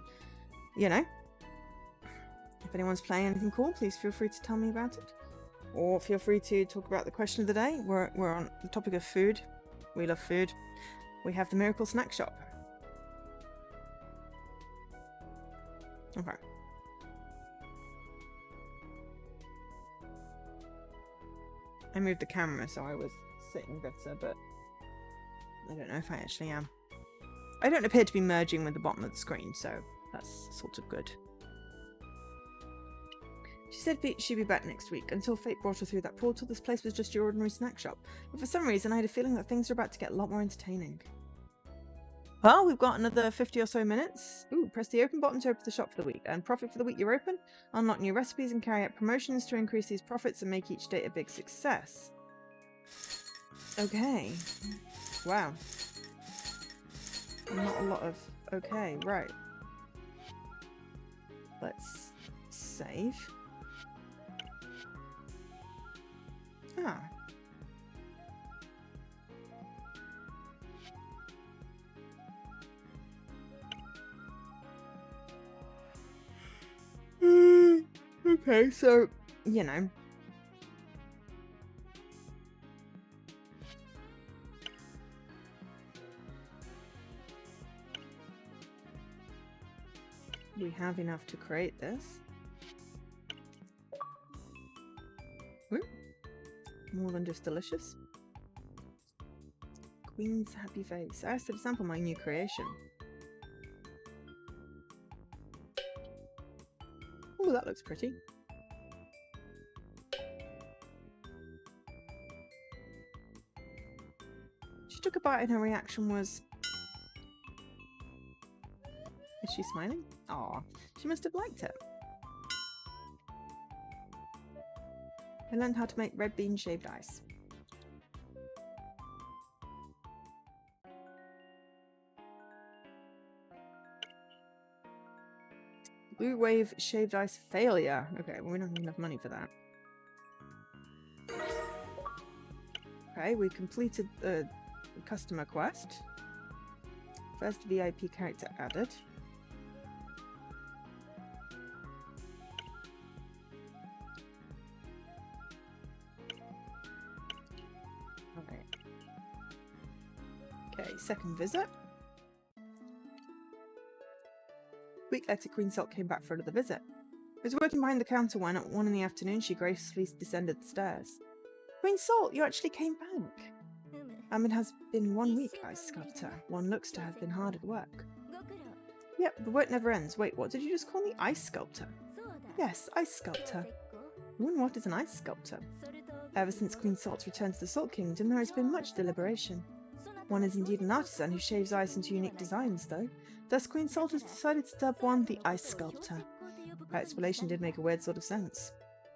you know, if anyone's playing anything cool, please feel free to tell me about it. Or feel free to talk about the question of the day. We're on the topic of food. We love food. We have the Miracle Snack Shop. Okay. I moved the camera so I was sitting better, but I don't know if I actually am. I don't appear to be merging with the bottom of the screen, so that's sort of good. She said she'd be back next week. Until fate brought her through that portal, this place was just your ordinary snack shop. But for some reason, I had a feeling that things were about to get a lot more entertaining. Well, we've got another 50 or so minutes. Ooh, press the open button to open the shop for the week. Earn profit for the week you're open. Unlock new recipes and carry out promotions to increase these profits and make each day a big success. Okay. Wow. Not a lot of... Okay, right. Let's save. Ah. Okay, so, you know. We have enough to create this. Ooh. More than just delicious. Queen's happy face. I asked her to sample my new creation. Oh, that looks pretty. She took a bite and her reaction was... Is she smiling? Aw, she must have liked it. I learned how to make red bean shaved ice. Blue Wave Shaved Ice Failure. Okay, well, we don't have enough money for that. Okay, we completed the customer quest. First VIP character added. Okay. Okay, second visit. A week later, Queen Salt came back for another visit. I was working behind the counter when at 1 in the afternoon she gracefully descended the stairs. Queen Salt, you actually came back. It has been 1 week, Ice Sculptor. One looks to have been hard at work. Yep, the work never ends. Wait, what did you just call me? Ice Sculptor? Yes, Ice Sculptor. What is an Ice Sculptor? Ever since Queen Salt's return to the Salt Kingdom, there has been much deliberation. One is indeed an artisan who shaves ice into unique designs, though. Thus, Queen Salt has decided to dub one the Ice Sculptor. Her explanation did make a weird sort of sense.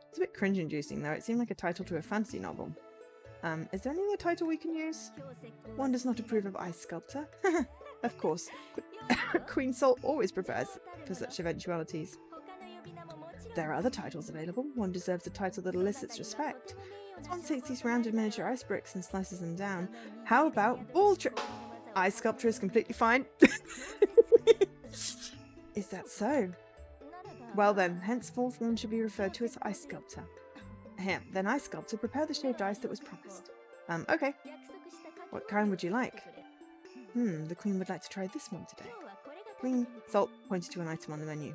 It's a bit cringe-inducing, though. It seemed like a title to a fantasy novel. Is there any other title we can use? One does not approve of Ice Sculptor. Of course. Queen Salt always prepares for such eventualities. There are other titles available. One deserves a title that elicits respect. As one takes these rounded miniature ice bricks and slices them down, how about Ball Trick? Ice Sculptor is completely fine. Is that so? Well then, henceforth one should be referred to as Ice Sculptor. Then Ice Sculptor, prepare the shaved ice that was promised. Okay. What kind would you like? The Queen would like to try this one today. Queen Salt pointed to an item on the menu.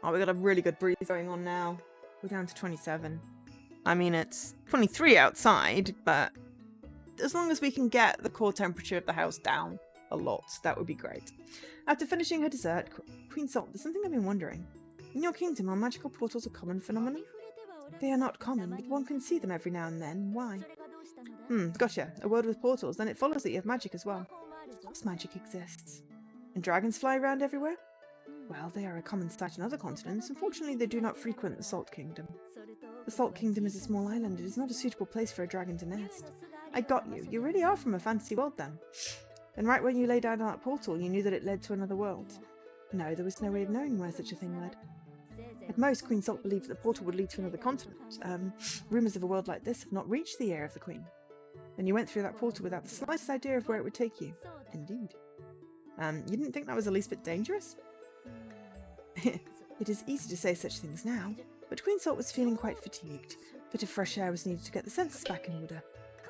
Oh, we got a really good breeze going on now. We're down to 27. I mean, it's 23 outside, but as long as we can get the core temperature of the house down a lot, that would be great. After finishing her dessert, Queen Salt, there's something I've been wondering. In your kingdom, are magical portals a common phenomenon? They are not common, but one can see them every now and then. Why? Gotcha. A world with portals, then it follows that you have magic as well. Of course magic exists. And dragons fly around everywhere? Well, they are a common sight on other continents. Unfortunately, they do not frequent the Salt Kingdom. The Salt Kingdom is a small island. It is not a suitable place for a dragon to nest. I got you. You really are from a fantasy world, then. And right when you lay down that portal, you knew that it led to another world. No, there was no way of knowing where such a thing led. At most, Queen Salt believed that the portal would lead to another continent. Rumours of a world like this have not reached the ear of the Queen. And you went through that portal without the slightest idea of where it would take you. Indeed. You didn't think that was the least bit dangerous? It is easy to say such things now, but Queen Salt was feeling quite fatigued. A bit of fresh air was needed to get the senses back in order.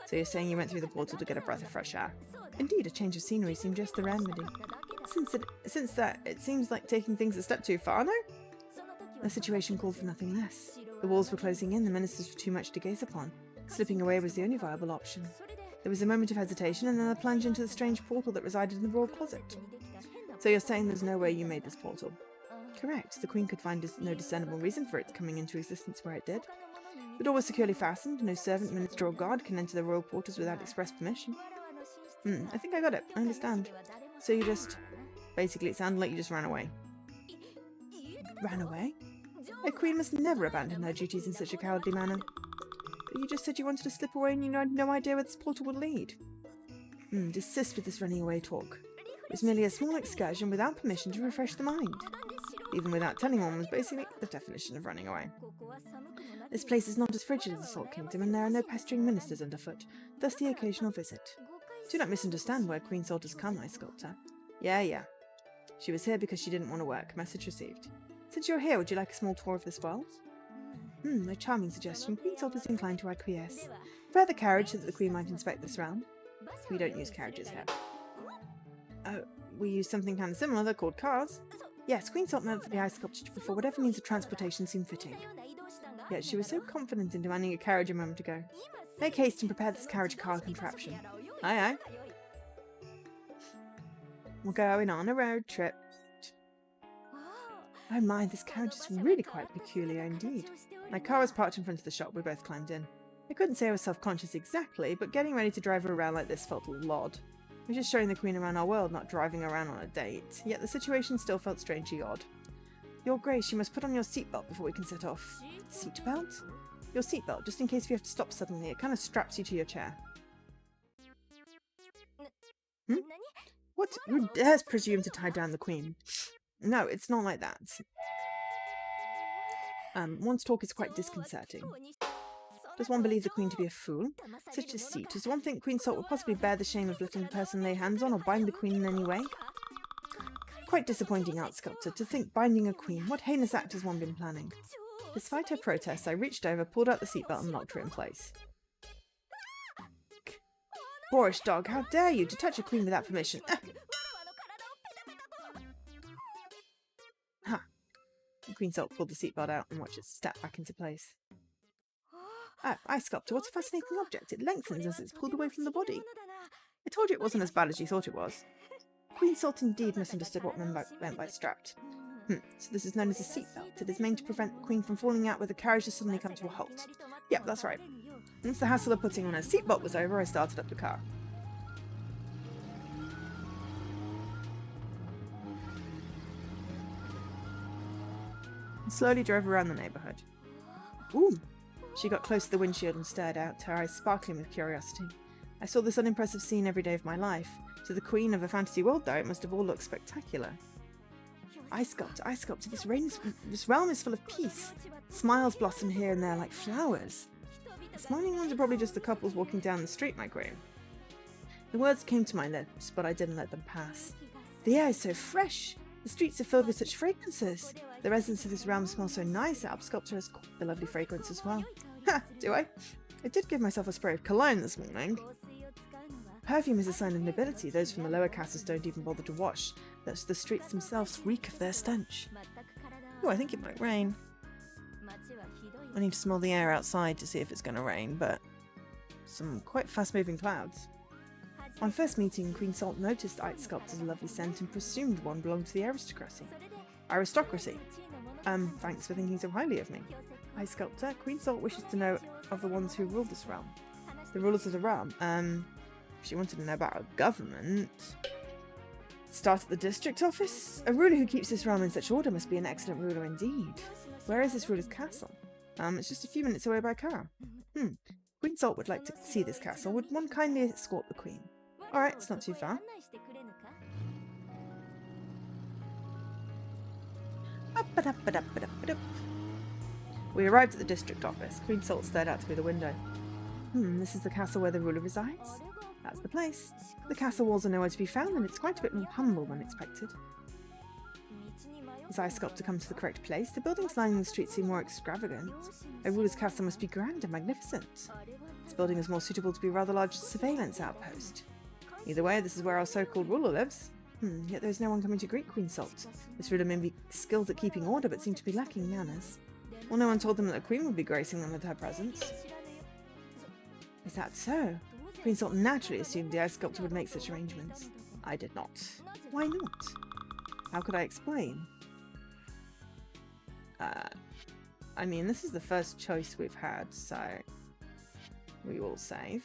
So you're saying you went through the portal to get a breath of fresh air? Indeed, a change of scenery seemed just the remedy. Since that, it seems like taking things a step too far, no? The situation called for nothing less. The walls were closing in, the ministers were too much to gaze upon. Slipping away was the only viable option. There was a moment of hesitation, and then a plunge into the strange portal that resided in the royal closet. So you're saying there's no way you made this portal? Correct. The Queen could find no discernible reason for its coming into existence where it did. The door was securely fastened. No servant, minister, or guard can enter the royal portals without express permission. I think I got it. I understand. So you just... Basically, it sounded like you just ran away. Ran away? A queen must never abandon her duties in such a cowardly manner. But you just said you wanted to slip away and you had no idea where this portal would lead. Desist with this running away talk. It was merely a small excursion without permission to refresh the mind. Even without telling one was basically the definition of running away. This place is not as frigid as the Salt Kingdom, and there are no pestering ministers underfoot, thus the occasional visit. Do not misunderstand where Queen Salt has come, Ice Sculptor. Yeah. She was here because she didn't want to work. Message received. Since you're here, would you like a small tour of this world? A charming suggestion. Queen Salt is inclined to acquiesce. Prepare the carriage so that the Queen might inspect this realm. We don't use carriages here. We use something kind of similar. They're called cars. Yes, Queen Salt meant for the Ice Sculpture to prefer whatever means of transportation seemed fitting. Yet she was so confident in demanding a carriage a moment ago. Make haste and prepare this carriage car contraption. Aye. We're going on a road trip. Oh my, this carriage is really quite peculiar indeed. My car was parked in front of the shop. We both climbed in. I couldn't say I was self-conscious exactly, but getting ready to drive her around like this felt a lot. We're just showing the Queen around our world, not driving around on a date. Yet the situation still felt strangely odd. Your Grace, you must put on your seatbelt before we can set off. Seatbelt? Your seatbelt, just in case we have to stop suddenly. It kind of straps you to your chair. What? Who dares presume to tie down the queen? No, it's not like that. One's talk is quite disconcerting. Does one believe the queen to be a fool? Such deceit. Does one think Queen Salt will possibly bear the shame of letting the person lay hands on or bind the queen in any way? Quite disappointing, Art Sculptor, to think binding a queen. What heinous act has one been planning? Despite her protests, I reached over, pulled out the seatbelt and locked her in place. Boorish dog, how dare you to touch a queen without permission? Ha! Queen Salt pulled the seatbelt out and watched it step back into place. Oh, Ice Sculptor, what a fascinating object. It lengthens as it's pulled away from the body. I told you it wasn't as bad as you thought it was. Queen Salt indeed misunderstood what meant by strapped. So this is known as a seatbelt. It is made to prevent the queen from falling out with the carriage to suddenly come to a halt. Yep, that's right. Once the hassle of putting on a seatbelt was over, I started up the car. I slowly drove around the neighbourhood. Ooh! She got close to the windshield and stared out, her eyes sparkling with curiosity. I saw this unimpressive scene every day of my life. To the queen of a fantasy world, though, it must have all looked spectacular. Ice Sculptor, this realm is full of peace. Smiles blossom here and there like flowers. The smiling ones are probably just the couples walking down the street, my queen. The words came to my lips, but I didn't let them pass. The air is so fresh. The streets are filled with such fragrances. The residents of this realm smell so nice. Our Sculptor has quite a lovely fragrance as well. Ha! Do I? I did give myself a spray of cologne this morning. Perfume is a sign of nobility. Those from the lower castles don't even bother to wash. Thus the streets themselves reek of their stench. Oh, I think it might rain. I need to smell the air outside to see if it's going to rain, but some quite fast-moving clouds. On first meeting, Queen Salt noticed Ice Sculptor's lovely scent and presumed one belonged to the aristocracy. Thanks for thinking so highly of me. Ice Sculptor, Queen Salt wishes to know of the ones who rule this realm. The rulers of the realm? She wanted to know about our government. Start at the district office? A ruler who keeps this realm in such order must be an excellent ruler indeed. Where is this ruler's castle? It's just a few minutes away by car. Queen Salt would like to see this castle. Would one kindly escort the queen? Alright, it's not too far. We arrived at the district office. Queen Salt stared out through the window. This is the castle where the ruler resides? That's the place. The castle walls are nowhere to be found, and it's quite a bit more humble than expected. As Ice Sculptor come to the correct place, the buildings lining the street seem more extravagant. A ruler's castle must be grand and magnificent. This building is more suitable to be a rather large surveillance outpost. Either way, this is where our so-called ruler lives. Yet there is no one coming to greet Queen Salt. This ruler may be skilled at keeping order, but seem to be lacking manners. Well, no one told them that the queen would be gracing them with her presence. Is that so? Queen Salt naturally assumed the Ice Sculptor would make such arrangements. I did not. Why not? How could I explain? I mean, this is the first choice we've had, so we will save.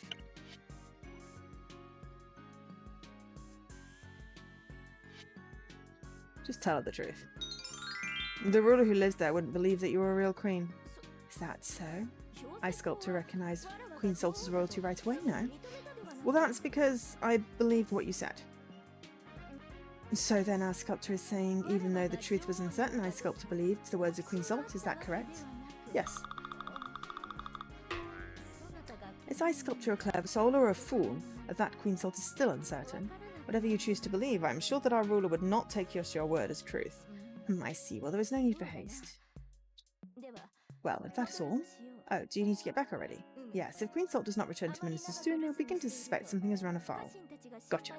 Just tell her the truth. The ruler who lives there wouldn't believe that you were a real queen. Is that so? Ice Sculptor recognized Queen Salt as royalty right away, no? Well, that's because I believed what you said. So then our Sculptor is saying, even though the truth was uncertain, Ice Sculptor believed the words of Queen Salt, is that correct? Yes. Is Ice Sculptor a clever soul or a fool? Of that Queen Salt is still uncertain. Whatever you choose to believe, I'm sure that our ruler would not take your word as truth. I see. Well, there is no need for haste. Well, if that is all... Oh, do you need to get back already? Yes, if Queen Salt does not return to Minister soon, they'll begin to suspect something has run afoul. Gotcha.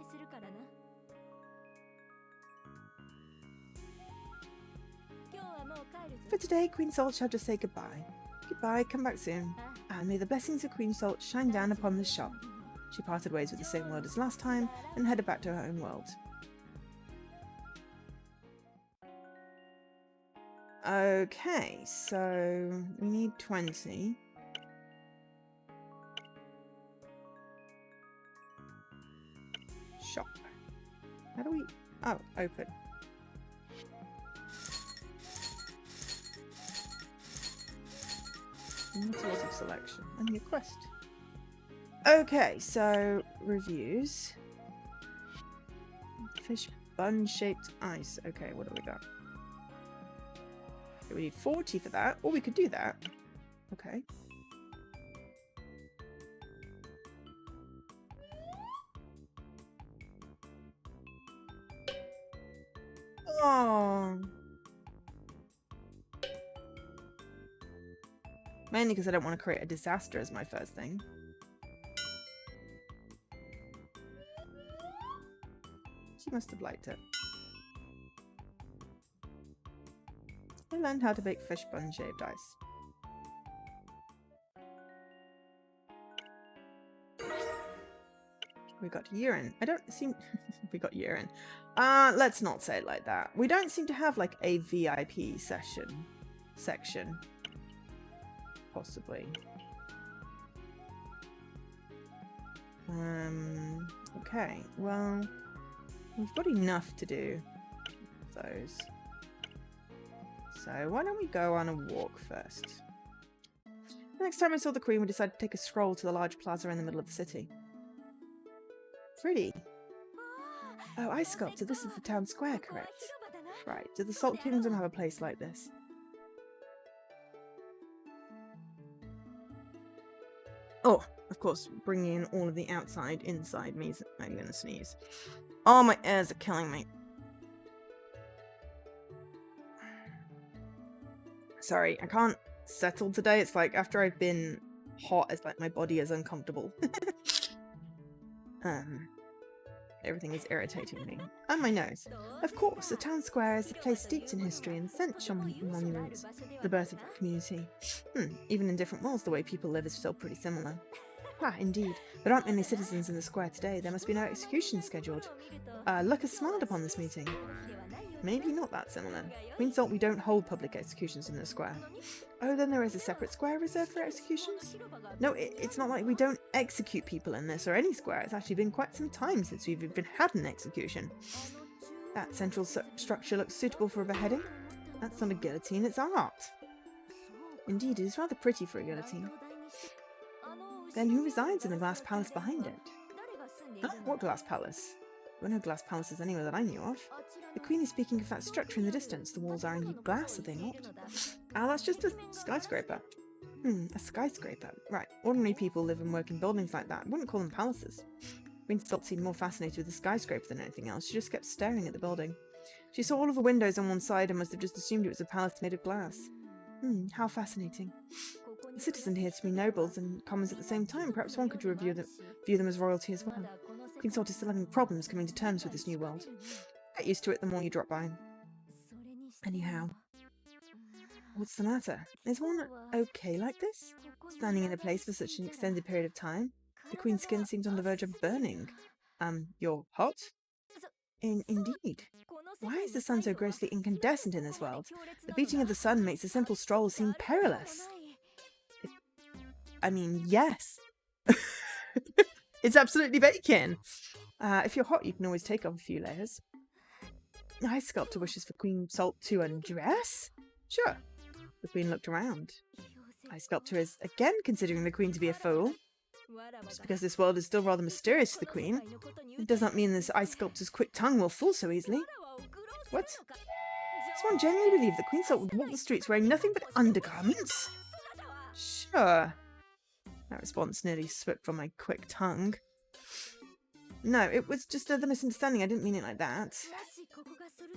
For today, Queen Salt shall just say goodbye. Goodbye, come back soon. And may the blessings of Queen Salt shine down upon this shop. She parted ways with the same word as last time and headed back to her own world. Okay, so we need 20. Shop. How do we... Oh, open. Tools of selection. And your quest. Okay, so reviews. Fish bun-shaped ice. Okay, what do we got? Okay, we need 40 for that. Or we could do that. Okay. Oh. Mainly because I don't want to create a disaster as my first thing. She must have liked it. I learned how to bake fish bun-shaped ice. We got urine. I don't seem... we got urine. Let's not say it like that. We don't seem to have, like, a VIP section. Possibly. Okay. Well, we've got enough to do with those. So why don't we go on a walk first? The next time I saw the Queen, we decided to take a stroll to the large plaza in the middle of the city. Pretty. Oh, Ice Sculptor, this is the town square, correct? Right, did the Salt Kingdom have a place like this? Oh, of course, bringing in all of the outside inside means I'm gonna sneeze. Oh, my ears are killing me. Sorry, I can't settle today. It's like after I've been hot, it's like my body is uncomfortable. Everything is irritating me. And my nose. Of course, the town square is a place steeped in history and central monuments. The birth of the community. Even in different worlds, the way people live is still pretty similar. Ah, indeed. There aren't many citizens in the square today. There must be no execution scheduled. Luck has smiled upon this meeting. Maybe not that similar. Queen Salt, we don't hold public executions in the square. Oh, then there is a separate square reserved for executions? No, it's not like we don't execute people in this or any square. It's actually been quite some time since we've even had an execution. That central structure looks suitable for a beheading. That's not a guillotine, it's art. Indeed, it is rather pretty for a guillotine. Then who resides in the glass palace behind it? Huh? What glass palace? There were no glass palaces anywhere that I knew of. The Queen is speaking of that structure in the distance. The walls are indeed glass, are they not? Ah, that's just a skyscraper. A skyscraper. Right. Ordinary people live and work in buildings like that. I wouldn't call them palaces. Queen Salt seemed more fascinated with the skyscraper than anything else. She just kept staring at the building. She saw all of the windows on one side and must have just assumed it was a palace made of glass. How fascinating. The citizens here to be nobles and commons at the same time. Perhaps one could view them as royalty as well. Queen Salt is still having problems coming to terms with this new world. Get used to it the more you drop by. Anyhow, what's the matter? Is one okay like this? Standing in a place for such an extended period of time? The Queen's skin seems on the verge of burning. You're hot? Indeed. Why is the sun so grossly incandescent in this world? The beating of the sun makes a simple stroll seem perilous. I mean, yes. It's absolutely baking. If you're hot, you can always take off a few layers. Ice Sculptor wishes for Queen Salt to undress? Sure. The Queen looked around. Ice Sculptor is again considering the Queen to be a fool. Just because this world is still rather mysterious to the Queen, it does not mean this Ice Sculptor's quick tongue will fool so easily. What? Does one genuinely believe that Queen Salt would walk the streets wearing nothing but undergarments? Sure. That response nearly slipped from my quick tongue. No, it was just another misunderstanding. I didn't mean it like that.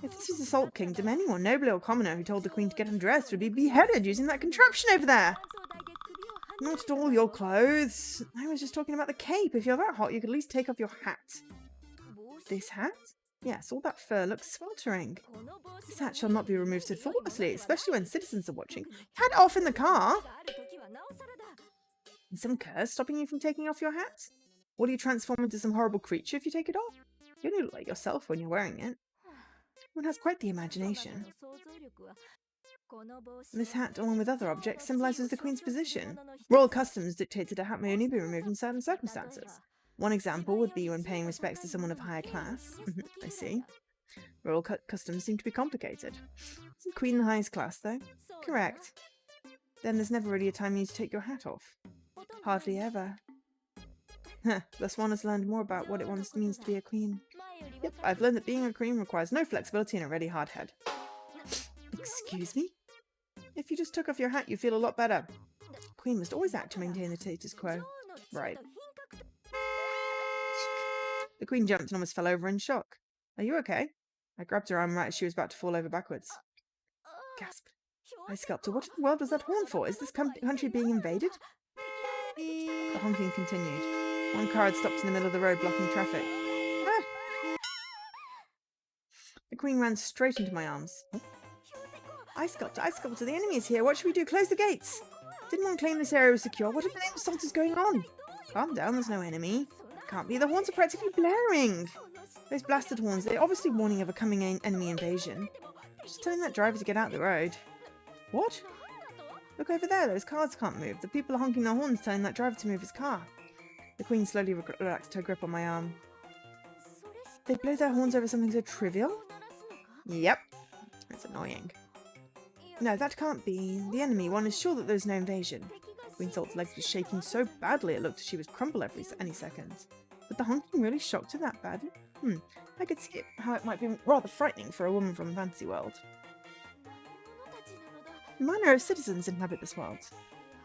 If this was the Salt Kingdom, anyone, noble or commoner, who told the Queen to get undressed would be beheaded using that contraption over there. Not at all your clothes. I was just talking about the cape. If you're that hot, you could at least take off your hat. This hat? Yes, all that fur looks sweltering. This hat shall not be removed so thoughtlessly, especially when citizens are watching. Had it off in the car. Is some curse stopping you from taking off your hat? Or do you transform into some horrible creature if you take it off? You only look like yourself when you're wearing it. One has quite the imagination. This hat, along with other objects, symbolises the Queen's position. Royal customs dictate that a hat may only be removed in certain circumstances. One example would be when paying respects to someone of higher class. I see. Royal customs seem to be complicated. Isn't Queen the highest class, though? Correct. Then there's never really a time you need to take your hat off. Hardly ever. Thus one has learned more about what it means to be a queen. Yep, I've learned that being a queen requires no flexibility and a really hard head. Excuse me? If you just took off your hat, you'd feel a lot better. A queen must always act to maintain the status quo. Right. The queen jumped and almost fell over in shock. Are you okay? I grabbed her arm right as she was about to fall over backwards. Gasp. I sculptor, what in the world was that horn for? Is this country being invaded? The honking continued. One car had stopped in the middle of the road, blocking traffic. Ah! The queen ran straight into my arms. I sculptor, the enemy is here. What should we do? Close the gates! Didn't one claim this area was secure? What in the name of salt is going on? Calm down, there's no enemy. Can't be, the horns are practically blaring! Those blasted horns, they're obviously warning of a coming enemy invasion. Just telling that driver to get out the road. What? Look over there, those cars can't move. The people are honking their horns, telling that driver to move his car. The queen slowly relaxed her grip on my arm. They blow their horns over something so trivial? Yep. It's annoying. No, that can't be. The enemy, one is sure that there's no invasion. Queen Salt's legs were shaking so badly it looked as she was crumble any second. But the honking really shocked her that badly? I could see how it might be rather frightening for a woman from the fantasy world. Minor of citizens inhabit this world.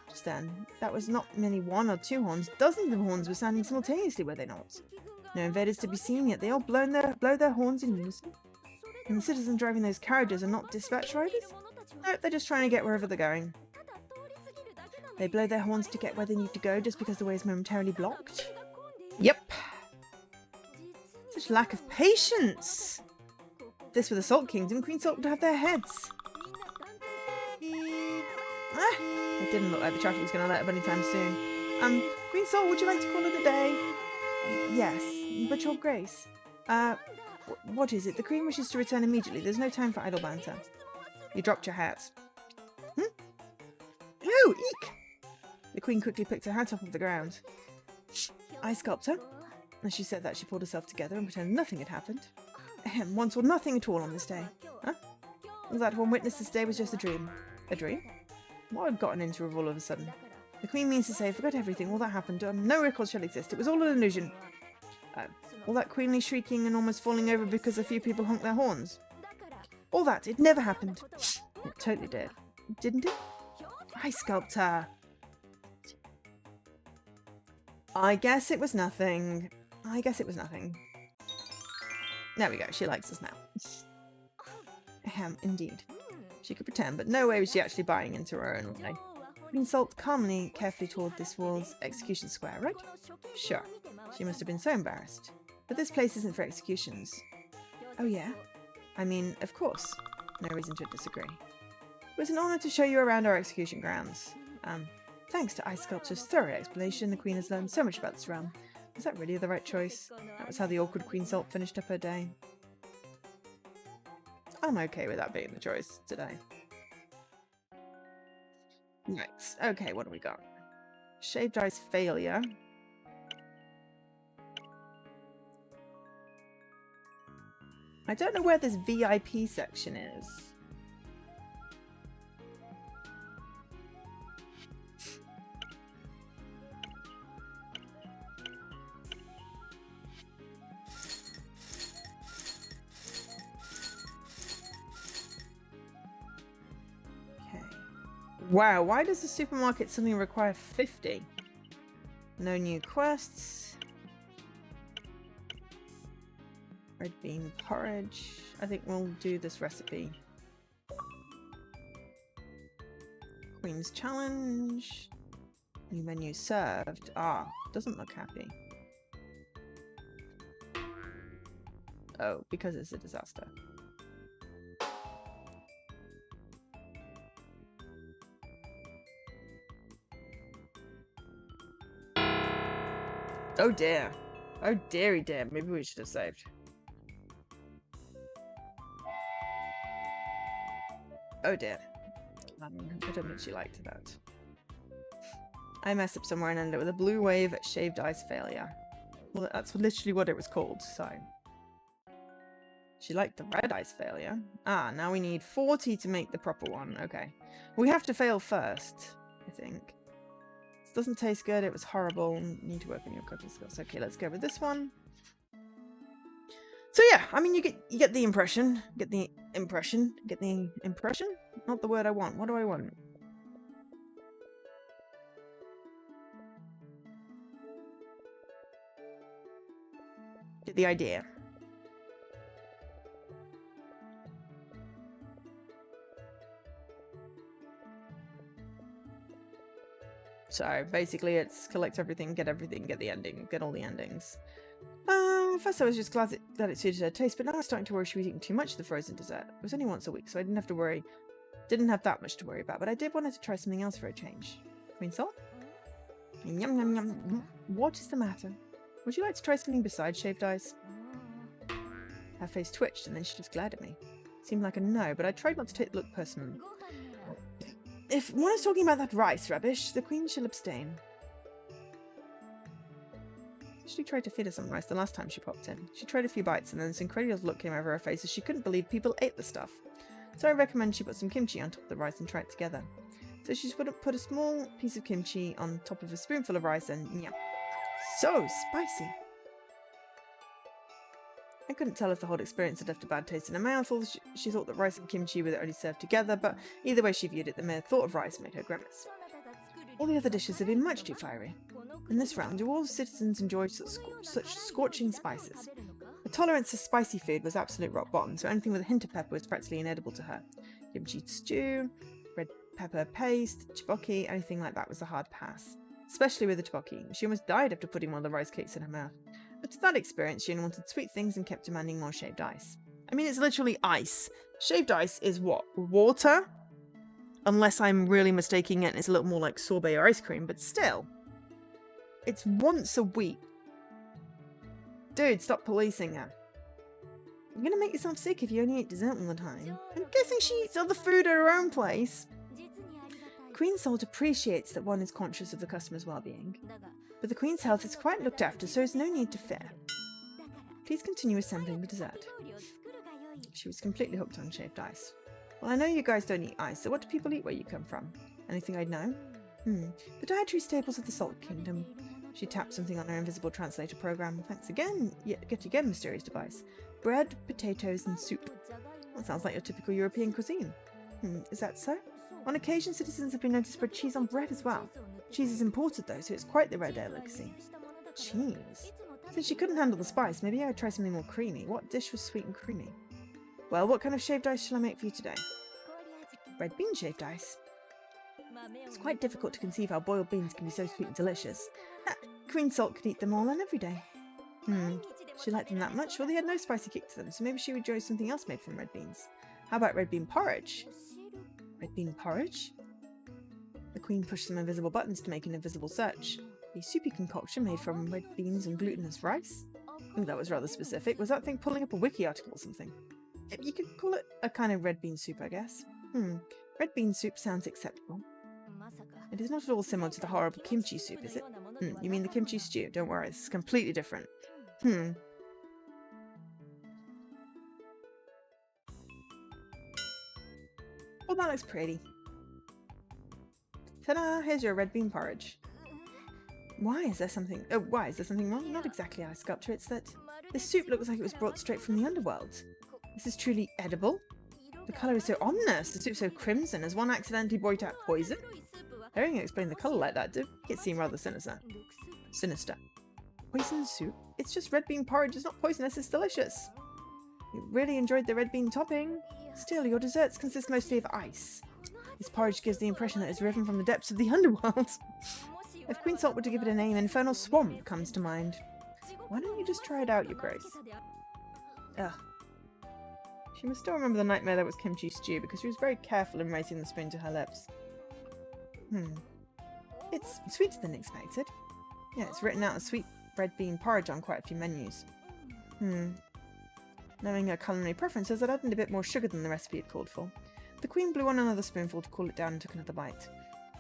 Just then, that was not merely one or two horns. Dozens of horns were sounding simultaneously, were they not? No invaders to be seen, yet they all blow their horns in unison. And the citizens driving those carriages are not dispatch riders? No, they're just trying to get wherever they're going. They blow their horns to get where they need to go just because the way is momentarily blocked? Yep. Such lack of patience! If this were the Salt Kingdom, Queen Salt would have their heads. It didn't look like the traffic was going to let up anytime soon. Queen Salt, would you like to call it a day? Yes, but your grace. What is it? The Queen wishes to return immediately. There's no time for idle banter. You dropped your hat. Oh, eek! The Queen quickly picked her hat off of the ground. I sculptor. As she said that, she pulled herself together and pretended nothing had happened. One saw nothing at all on this day. Huh? That one witnessed this day was just a dream. A dream? What had gotten into her all of a sudden? The Queen means to say, forget everything, all that happened. No record shall exist. It was all an illusion. All that queenly shrieking and almost falling over because a few people honked their horns. All that, it never happened. It totally did. Didn't it? I sculptor. I guess it was nothing. There we go, she likes us now. Indeed. She could pretend, but no way was she actually buying into her own lie. Queen Salt calmly, carefully toward this wall's execution square, right? Sure. She must have been so embarrassed. But this place isn't for executions. Oh yeah? I mean, of course. No reason to disagree. It was an honor to show you around our execution grounds. Thanks to Ice Sculptor's thorough explanation, the Queen has learned so much about this realm. Was that really the right choice? That was how the awkward Queen Salt finished up her day. I'm okay with that being the choice today. Right, okay, what do we got? Shaved Ice Failure. I don't know where this VIP section is. Wow, why does the supermarket suddenly require 50? No new quests. Red bean porridge. I think we'll do this recipe. Queen's challenge. New menu served. Ah, doesn't look happy. Oh, because it's a disaster. Oh dear. Oh dearie dear. Maybe we should have saved. Oh dear. I don't think she liked that. I messed up somewhere and ended up with a blue wave shaved ice failure. Well, that's literally what it was called, so. She liked the red ice failure. Ah, now we need 40 to make the proper one. Okay. We have to fail first, I think. This doesn't taste good. It was horrible. You need to work on your cooking skills. Okay, let's go with this one. So yeah, I mean, you get the impression. Get the impression. Not the word I want. What do I want? Get the idea. So basically, it's collect everything, get the ending, get all the endings. First I was just glad that it suited her taste, but now I'm starting to worry she was eating too much of the frozen dessert. It was only once a week, so I didn't have that much to worry about, but I did want her to try something else for a change. Queen Salt? Yum yum yum. What is the matter? Would you like to try something besides shaved ice? Her face twitched and then she just glared at me. Seemed like a no, but I tried not to take the look personally. If one is talking about that rice rubbish, the Queen shall abstain. She tried to feed her some rice the last time she popped in. She tried a few bites and then this incredulous look came over her face as she couldn't believe people ate the stuff. So I recommend she put some kimchi on top of the rice and try it together. So she's put a small piece of kimchi on top of a spoonful of rice and yum. So spicy! I couldn't tell if the whole experience had left a bad taste in her mouth or she thought that rice and kimchi were only served together, but either way she viewed it, the mere thought of rice made her grimace. All the other dishes have been much too fiery. In this round, do all citizens enjoy such scorching spices? Her tolerance to spicy food was absolute rock bottom, so anything with a hint of pepper was practically inedible to her. Kimchi stew, red pepper paste, tteokbokki, anything like that was a hard pass. Especially with the tteokbokki. She almost died after putting one of the rice cakes in her mouth. But to that experience, she only wanted sweet things and kept demanding more shaved ice. I mean, it's literally ice. Shaved ice is what? Water? Unless I'm really mistaking it and it's a little more like sorbet or ice cream, but still. It's once a week. Dude, stop policing her. You're gonna make yourself sick if you only eat dessert all the time. I'm guessing she eats other food at her own place. Queen Salt appreciates that one is conscious of the customer's well-being, but the Queen's health is quite looked after, so there's no need to fear. Please continue assembling the dessert. She was completely hooked on shaved ice. Well, I know you guys don't eat ice, so what do people eat where you come from? Anything I'd know? The dietary staples of the Salt Kingdom. She tapped something on her invisible translator program. Thanks again, yet again, mysterious device. Bread, potatoes, and soup. That sounds like your typical European cuisine. Is that so? On occasion, citizens have been known to spread cheese on bread as well. Cheese is imported though, so it's quite the rare delicacy. Cheese? Since she couldn't handle the spice, maybe I'd try something more creamy. What dish was sweet and creamy? Well, what kind of shaved ice shall I make for you today? Red bean shaved ice. It's quite difficult to conceive how boiled beans can be so sweet and delicious. Queen Salt could eat them all and every day. She liked them that much? Well, they had no spicy kick to them, so maybe she would enjoy something else made from red beans. How about red bean porridge? Red bean porridge? The Queen pushed some invisible buttons to make an invisible search. A soupy concoction made from red beans and glutinous rice? That was rather specific. Was that thing pulling up a wiki article or something? You could call it a kind of red bean soup, I guess. Red bean soup sounds acceptable. It is not at all similar to the horrible kimchi soup, is it? You mean the kimchi stew? Don't worry, this is completely different. Well, that looks pretty. Ta-da! Here's your red bean porridge. Why is there something wrong? Not exactly our sculpture, it's that this soup looks like it was brought straight from the underworld. This is truly edible? The colour is so ominous, the soup's so crimson. Has one accidentally brought out poison? Hearing you explain the colour like that did it seem rather sinister. Poison soup? It's just red bean porridge, it's not poisonous, it's delicious. You really enjoyed the red bean topping. Still, your desserts consist mostly of ice. This porridge gives the impression that it's risen from the depths of the underworld. If Queen Salt were to give it a name, Infernal Swamp comes to mind. Why don't you just try it out, Your Grace? Ugh. She must still remember the nightmare that was kimchi stew, because she was very careful in raising the spoon to her lips. It's sweeter than expected. Yeah, it's written out as sweet red bean porridge on quite a few menus. Knowing her culinary preferences, I'd added a bit more sugar than the recipe had called for. The Queen blew on another spoonful to cool it down and took another bite.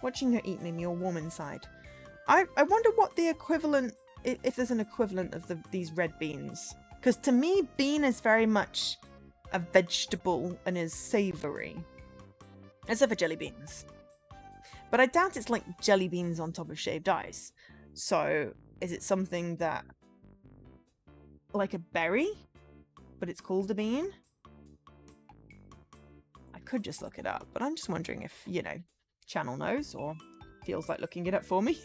Watching her eat made me all warm inside. I wonder what the equivalent, if there's an equivalent of these red beans. Because to me, bean is very much a vegetable and is savoury. Except for jelly beans. But I doubt it's like jelly beans on top of shaved ice. So, is it something that... like a berry? but it's called a bean? I could just look it up, but I'm just wondering if, you know, channel knows or feels like looking it up for me.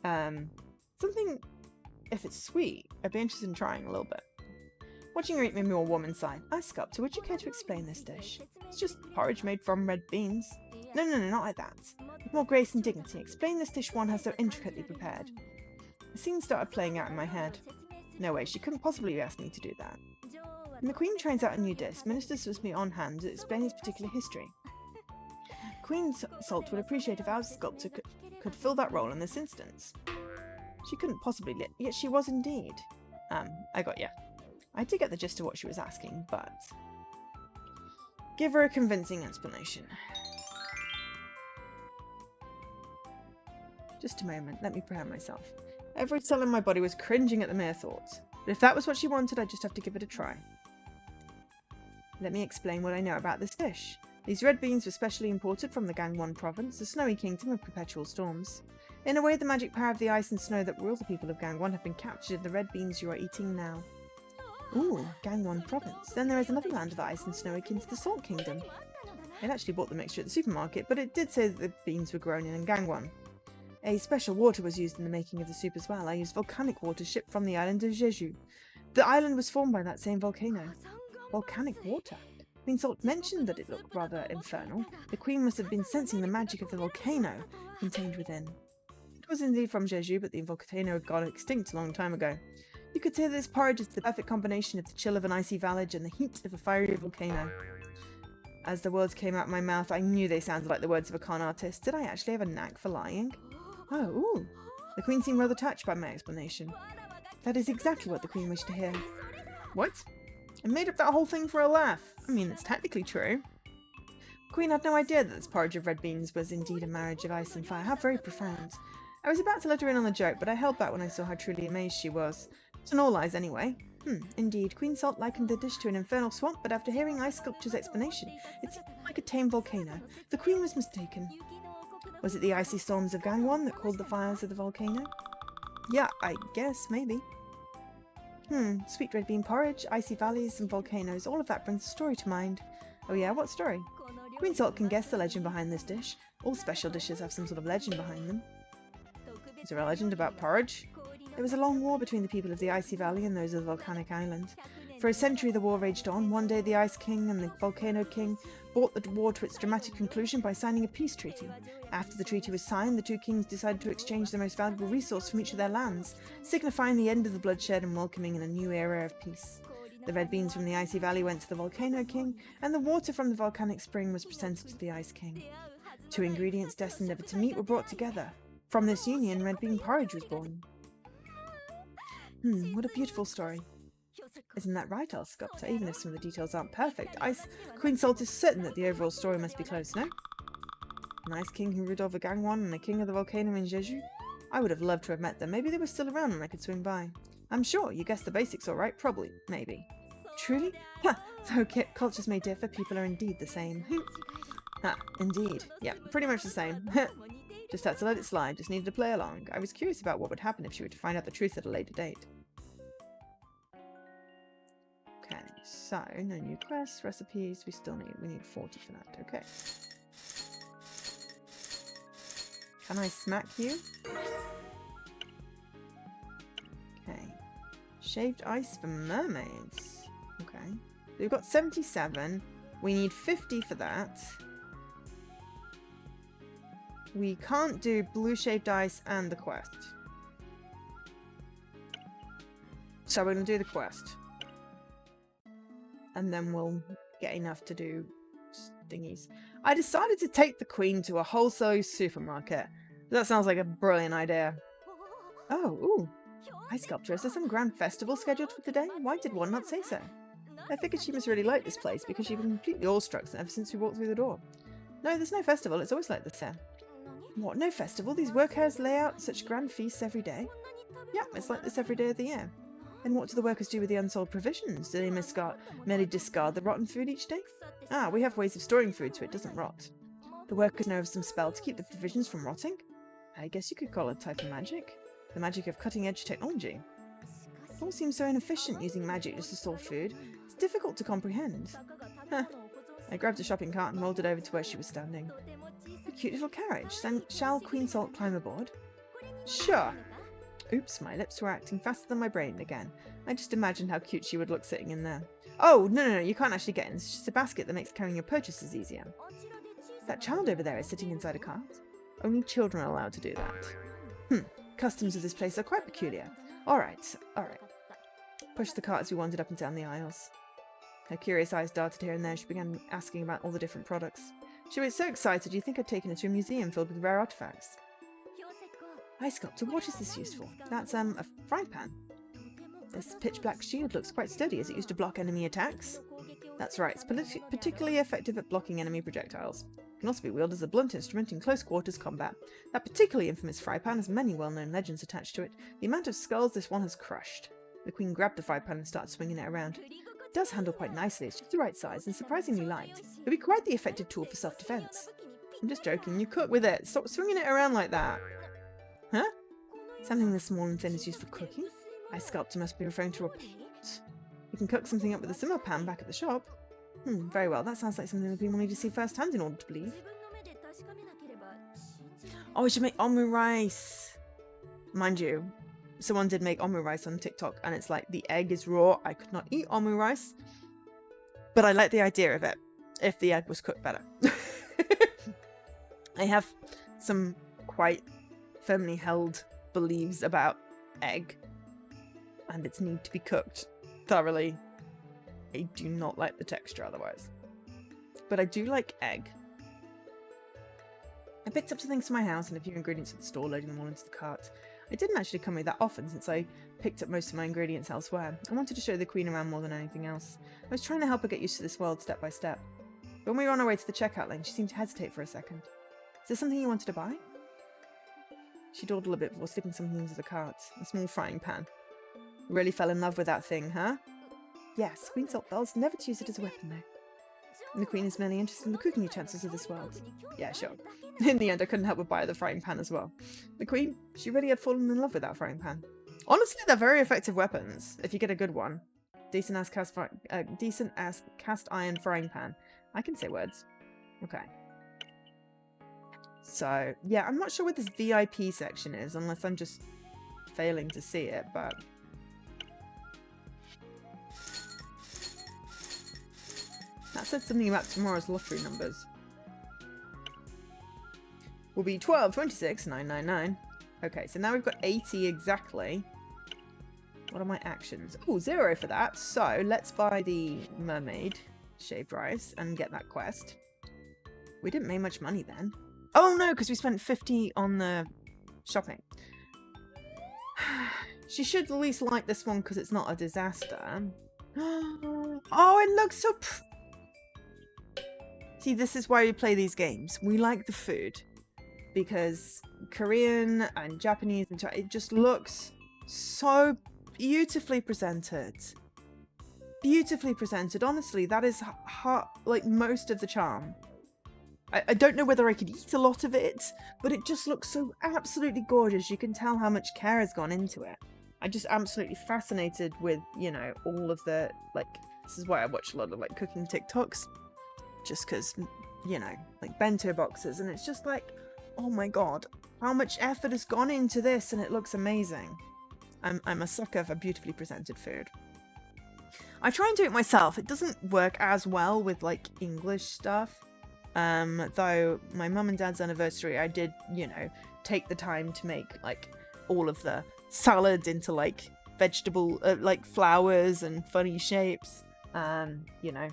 Something, if it's sweet, I'd be interested in trying a little bit. Watching her eat made me more warm inside. I Sculptor, would you care to explain this dish? It's just porridge made from red beans. No, not like that. With more grace and dignity, explain this dish one has so intricately prepared. The scene started playing out in my head. No way, she couldn't possibly ask me to do that. When the Queen tries out a new dish, ministers must be on hand to explain its particular history. Queen Salt would appreciate if our Sculptor could fill that role in this instance. She couldn't possibly, yet she was indeed. I got ya. I did get the gist of what she was asking, but... give her a convincing explanation. Just a moment, let me prepare myself. Every cell in my body was cringing at the mere thought. But if that was what she wanted, I'd just have to give it a try. Let me explain what I know about this dish. These red beans were specially imported from the Gangwon province, the snowy kingdom of perpetual storms. In a way, the magic power of the ice and snow that rule the people of Gangwon have been captured in the red beans you are eating now. Ooh, Gangwon province. Then there is another land of ice and snow akin to the Salt Kingdom. I'd actually bought the mixture at the supermarket, but it did say that the beans were grown in Gangwon. A special water was used in the making of the soup as well. I used volcanic water shipped from the island of Jeju. The island was formed by that same volcano. Volcanic water? Queen Salt mentioned that it looked rather infernal. The Queen must have been sensing the magic of the volcano contained within. It was indeed from Jeju, but the volcano had gone extinct a long time ago. You could say that this porridge is the perfect combination of the chill of an icy village and the heat of a fiery volcano. As the words came out of my mouth, I knew they sounded like the words of a con artist. Did I actually have a knack for lying? Oh, ooh. The Queen seemed rather touched by my explanation. That is exactly what the Queen wished to hear. What? I made up that whole thing for a laugh. I mean, it's technically true. The Queen had no idea that this porridge of red beans was indeed a marriage of ice and fire. How very profound. I was about to let her in on the joke, but I held back when I saw how truly amazed she was. To all eyes, anyway. Indeed, Queen Salt likened the dish to an infernal swamp, but after hearing Ice Sculpture's explanation, it seemed like a tame volcano. The Queen was mistaken. Was it the icy storms of Gangwon that called the fires of the volcano? Yeah, I guess, maybe. Sweet red bean porridge, icy valleys and volcanoes, all of that brings a story to mind. Oh yeah, what story? Queen Salt can guess the legend behind this dish. All special dishes have some sort of legend behind them. Is there a legend about porridge? There was a long war between the people of the Icy Valley and those of the volcanic island. For a century the war raged on. One day the Ice King and the Volcano King brought the war to its dramatic conclusion by signing a peace treaty. After the treaty was signed, the two kings decided to exchange the most valuable resource from each of their lands, signifying the end of the bloodshed and welcoming in a new era of peace. The red beans from the Icy Valley went to the Volcano King, and the water from the volcanic spring was presented to the Ice King. Two ingredients destined never to meet were brought together. From this union, red bean porridge was born. What a beautiful story. Isn't that right, Ice Sculptor? Even if some of the details aren't perfect, Queen Salt is certain that the overall story must be close, no? An Ice King who ruled over Gangwon and a King of the Volcano in Jeju? I would have loved to have met them. Maybe they were still around and I could swing by. I'm sure, you guessed the basics all right. Probably. Maybe. Truly? Ha! Though cultures may differ, people are indeed the same. Indeed. Yeah, pretty much the same. Just had to let it slide, just needed to play along. I was curious about what would happen if she were to find out the truth at a later date. Okay, so no new quests, recipes, we need 40 for that, okay. Can I smack you? Okay. Shaved ice for mermaids. Okay. We've got 77. We need 50 for that. We can't do blue shaved ice and the quest. So we're going to do the quest. And then we'll get enough to do thingies. I decided to take the Queen to a wholesale supermarket. That sounds like a brilliant idea. Oh, ooh. Ice Sculptor, is there some grand festival scheduled for today? Why did one not say so? I figured she must really like this place because she's been completely awestruck ever since we walked through the door. No, there's no festival. It's always like this here. What, no festival? These workers lay out such grand feasts every day? Yep, it's like this every day of the year. And what do the workers do with the unsold provisions? Do they merely discard the rotten food each day? Ah, we have ways of storing food so it doesn't rot. The workers know of some spell to keep the provisions from rotting? I guess you could call it a type of magic. The magic of cutting-edge technology. It all seems so inefficient using magic just to store food. It's difficult to comprehend. Huh. I grabbed a shopping cart and rolled it over to where she was standing. A cute little carriage. Shall Queen Salt climb aboard? Sure. Oops, my lips were acting faster than my brain again. I just imagined how cute she would look sitting in there. Oh, no, you can't actually get in. It's just a basket that makes carrying your purchases easier. That child over there is sitting inside a cart. Only children are allowed to do that. Customs of this place are quite peculiar. Alright. Pushed the cart as we wandered up and down the aisles. Her curious eyes darted here and there. She began asking about all the different products. She was so excited you'd think I'd taken her to a museum filled with rare artifacts. Hi, Sculptor, what is this used for? That's, a frying pan. This pitch-black shield looks quite sturdy. Is it used to block enemy attacks? That's right, it's particularly effective at blocking enemy projectiles. It can also be wielded as a blunt instrument in close-quarters combat. That particularly infamous fry pan has many well-known legends attached to it. The amount of skulls this one has crushed. The Queen grabbed the fry pan and started swinging it around. It does handle quite nicely. It's just the right size and surprisingly light. It would be quite the effective tool for self-defense. I'm just joking. You cook with it. Stop swinging it around like that. Huh? Something this small and thin is used for cooking? My Sculptor must be referring to a pot. You can cook something up with a similar pan back at the shop. Very well. That sounds like something that people need to see firsthand in order to believe. Oh, we should make omu rice. Mind you, someone did make omu rice on TikTok and it's like the egg is raw. I could not eat omu rice. But I like the idea of it if the egg was cooked better. I have some quite firmly held beliefs about egg and its need to be cooked thoroughly. I do not like the texture otherwise, but I do like egg. I picked up some things for my house and a few ingredients at the store, loading them all into the cart. I didn't actually come here that often since I picked up most of my ingredients elsewhere. I wanted to show the Queen around more than anything else. I was trying to help her get used to this world step by step. But when we were on our way to the checkout lane, she seemed to hesitate for a second. Is there something you wanted to buy? She dawdled a bit before slipping something into the cart. A small frying pan. Really fell in love with that thing, huh? Yes, Queen Salt bells never to use it as a weapon though. And the Queen is merely interested in the cooking utensils of this world. Yeah, sure. In the end, I couldn't help but buy the frying pan as well. The Queen, she really had fallen in love with that frying pan. Honestly, they're very effective weapons, if you get a good one. Decent as cast iron frying pan. I can say words. Okay. So, yeah, I'm not sure what this VIP section is, unless I'm just failing to see it, but... That said something about tomorrow's lottery numbers. Will be 12, 26, 999. Okay, so now we've got 80 exactly. What are my actions? Oh, 0 for that. So let's buy the mermaid shaved rice and get that quest. We didn't make much money then. Oh no, because we spent 50 on the shopping. She should at least like this one because it's not a disaster. Oh, it looks so See, this is why we play these games. We like the food because Korean and Japanese and it just looks so beautifully presented. Beautifully presented. Honestly, that is like most of the charm. I don't know whether I could eat a lot of it, but it just looks so absolutely gorgeous. You can tell how much care has gone into it. I'm just absolutely fascinated with, you know, all of the, like, this is why I watch a lot of, like, cooking TikToks. Just because, you know, like bento boxes, and it's just like, oh my god, how much effort has gone into this, and it looks amazing. I'm a sucker for beautifully presented food. I try and do it myself. It doesn't work as well with like English stuff. Though my mum and dad's anniversary, I did, you know, take the time to make like all of the salad into like vegetable, like flowers and funny shapes. You know,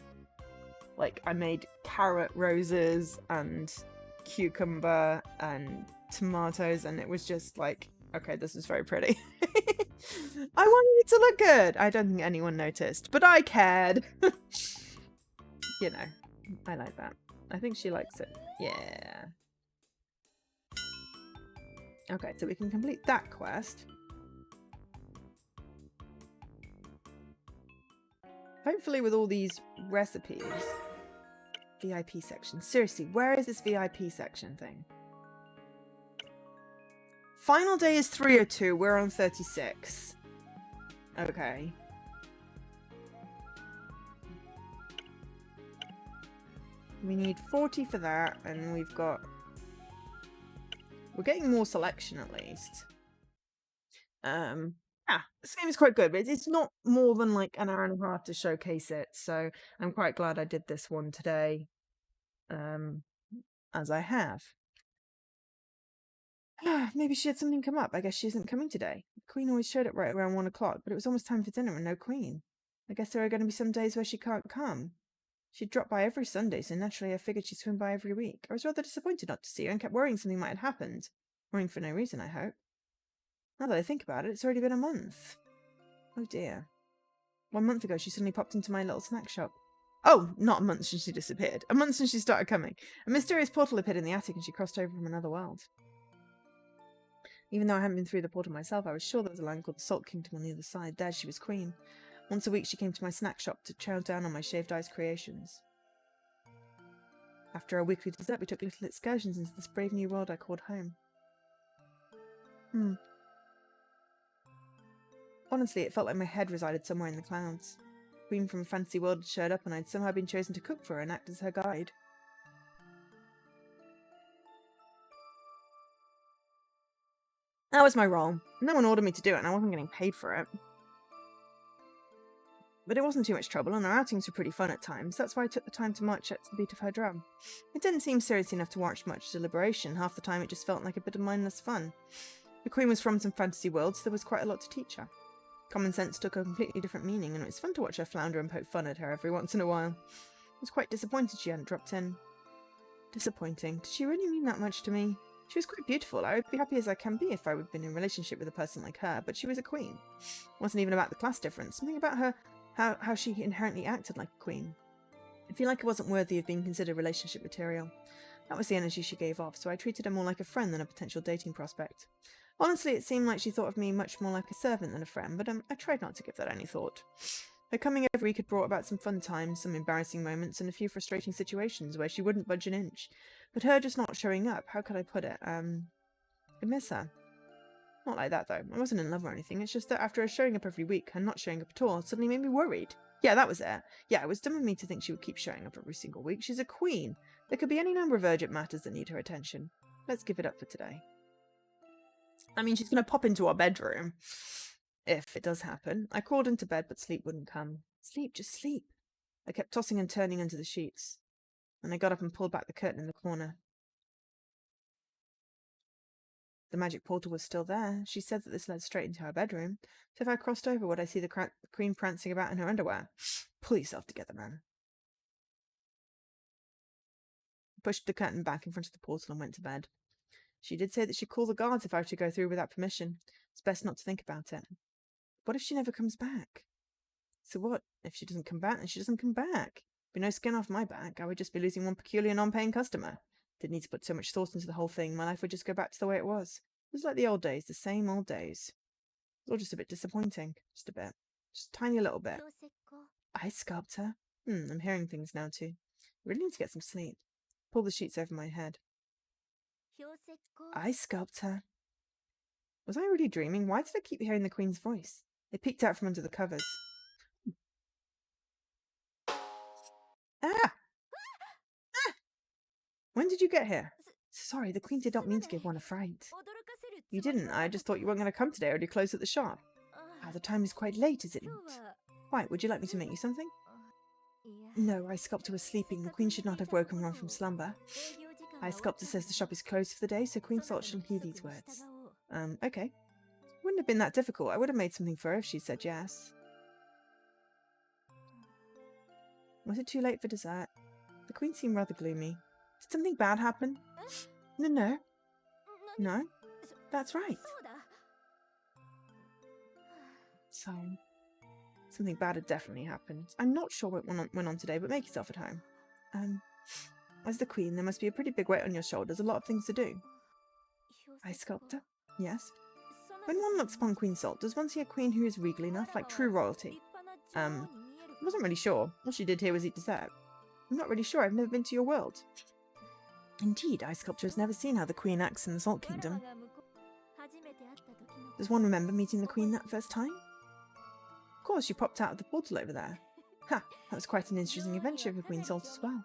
like I made carrot roses and cucumber and tomatoes, and it was just like, okay, this is very pretty. I wanted it to look good. I don't think anyone noticed, but I cared. You know, I like that. I think she likes it. Yeah. Okay, so we can complete that quest. Hopefully with all these recipes. VIP section. Seriously, where is this VIP section thing? Final day is 302. We're on 36. Okay. We need 40 for that, and we've got... We're getting more selection, at least. Yeah, this game is quite good, but it's not more than like an hour and a half to showcase it, so I'm quite glad I did this one today, as I have. Maybe she had something come up. I guess she isn't coming today. The Queen always showed up right around 1 o'clock, but it was almost time for dinner and no Queen. I guess there are going to be some days where she can't come. She'd drop by every Sunday, so naturally I figured she'd swim by every week. I was rather disappointed not to see her and kept worrying something might have happened. Worrying for no reason, I hope. Now that I think about it, it's already been a month. Oh dear. 1 month ago, she suddenly popped into my little snack shop. Oh, not a month since she disappeared. A month since she started coming. A mysterious portal appeared in the attic and she crossed over from another world. Even though I hadn't been through the portal myself, I was sure there was a land called the Salt Kingdom on the other side. There she was queen. Once a week she came to my snack shop to chow down on my shaved ice creations. After our weekly dessert, we took little excursions into this brave new world I called home. Honestly, it felt like my head resided somewhere in the clouds. The queen from a fantasy world had showed up and I'd somehow been chosen to cook for her and act as her guide. That was my role. No one ordered me to do it and I wasn't getting paid for it. But it wasn't too much trouble and our outings were pretty fun at times. That's why I took the time to march at the beat of her drum. It didn't seem serious enough to warrant much deliberation. Half the time it just felt like a bit of mindless fun. The queen was from some fantasy world, so there was quite a lot to teach her. Common sense took a completely different meaning, and it was fun to watch her flounder and poke fun at her every once in a while. I was quite disappointed she hadn't dropped in. Disappointing. Did she really mean that much to me? She was quite beautiful. I would be happy as I can be if I would have been in a relationship with a person like her, but she was a queen. It wasn't even about the class difference. Something about her, how she inherently acted like a queen. I feel like I wasn't worthy of being considered relationship material. That was the energy she gave off, so I treated her more like a friend than a potential dating prospect. Honestly, it seemed like she thought of me much more like a servant than a friend, but I tried not to give that any thought. Her coming every week had brought about some fun times, some embarrassing moments, and a few frustrating situations where she wouldn't budge an inch. But her just not showing up, how could I put it? I miss her. Not like that, though. I wasn't in love or anything. It's just that after her showing up every week and not showing up at all, suddenly made me worried. Yeah, that was it. Yeah, it was dumb of me to think she would keep showing up every single week. She's a queen. There could be any number of urgent matters that need her attention. Let's give it up for today. I mean, she's going to pop into our bedroom, if it does happen. I crawled into bed, but sleep wouldn't come. Sleep, just sleep. I kept tossing and turning under the sheets. Then I got up and pulled back the curtain in the corner. The magic portal was still there. She said that this led straight into her bedroom. So if I crossed over, would I see the queen prancing about in her underwear? Pull yourself together, man. I pushed the curtain back in front of the portal and went to bed. She did say that she'd call the guards if I were to go through without permission. It's best not to think about it. What if she never comes back? So what? If she doesn't come back, then she doesn't come back. Be no skin off my back. I would just be losing one peculiar non-paying customer. Didn't need to put so much thought into the whole thing. My life would just go back to the way it was. It was like the old days, the same old days. It was all just a bit disappointing. Just a bit. Just a tiny little bit. Ice sculptor? I'm hearing things now too. I really need to get some sleep. Pull the sheets over my head. Ice sculptor? Was I really dreaming? Why did I keep hearing the queen's voice? It peeked out from under the covers. Ah! When did you get here? Sorry, the queen did not mean to give one a fright. You didn't. I just thought you weren't going to come today or you'd close at the shop. The time is quite late, is it not? Why, would you like me to make you something? No, Ice Sculptor was sleeping. The queen should not have woken one from slumber. Ice Sculptor says the shop is closed for the day, so Queen Salt shall hear these words. Okay. Wouldn't have been that difficult. I would have made something for her if she said yes. Was it too late for dessert? The queen seemed rather gloomy. Did something bad happen? No. No? That's right. So, something bad had definitely happened. I'm not sure what went on today, but make yourself at home. As the queen, there must be a pretty big weight on your shoulders, a lot of things to do. Ice Sculptor? Yes? When one looks upon Queen Salt, does one see a queen who is regal enough, like true royalty? I wasn't really sure. All she did here was eat dessert. I'm not really sure. I've never been to your world. Indeed, Ice Sculptor has never seen how the queen acts in the Salt Kingdom. Does one remember meeting the queen that first time? Of course, you popped out of the portal over there. Ha! That was quite an interesting adventure for Queen Salt as well.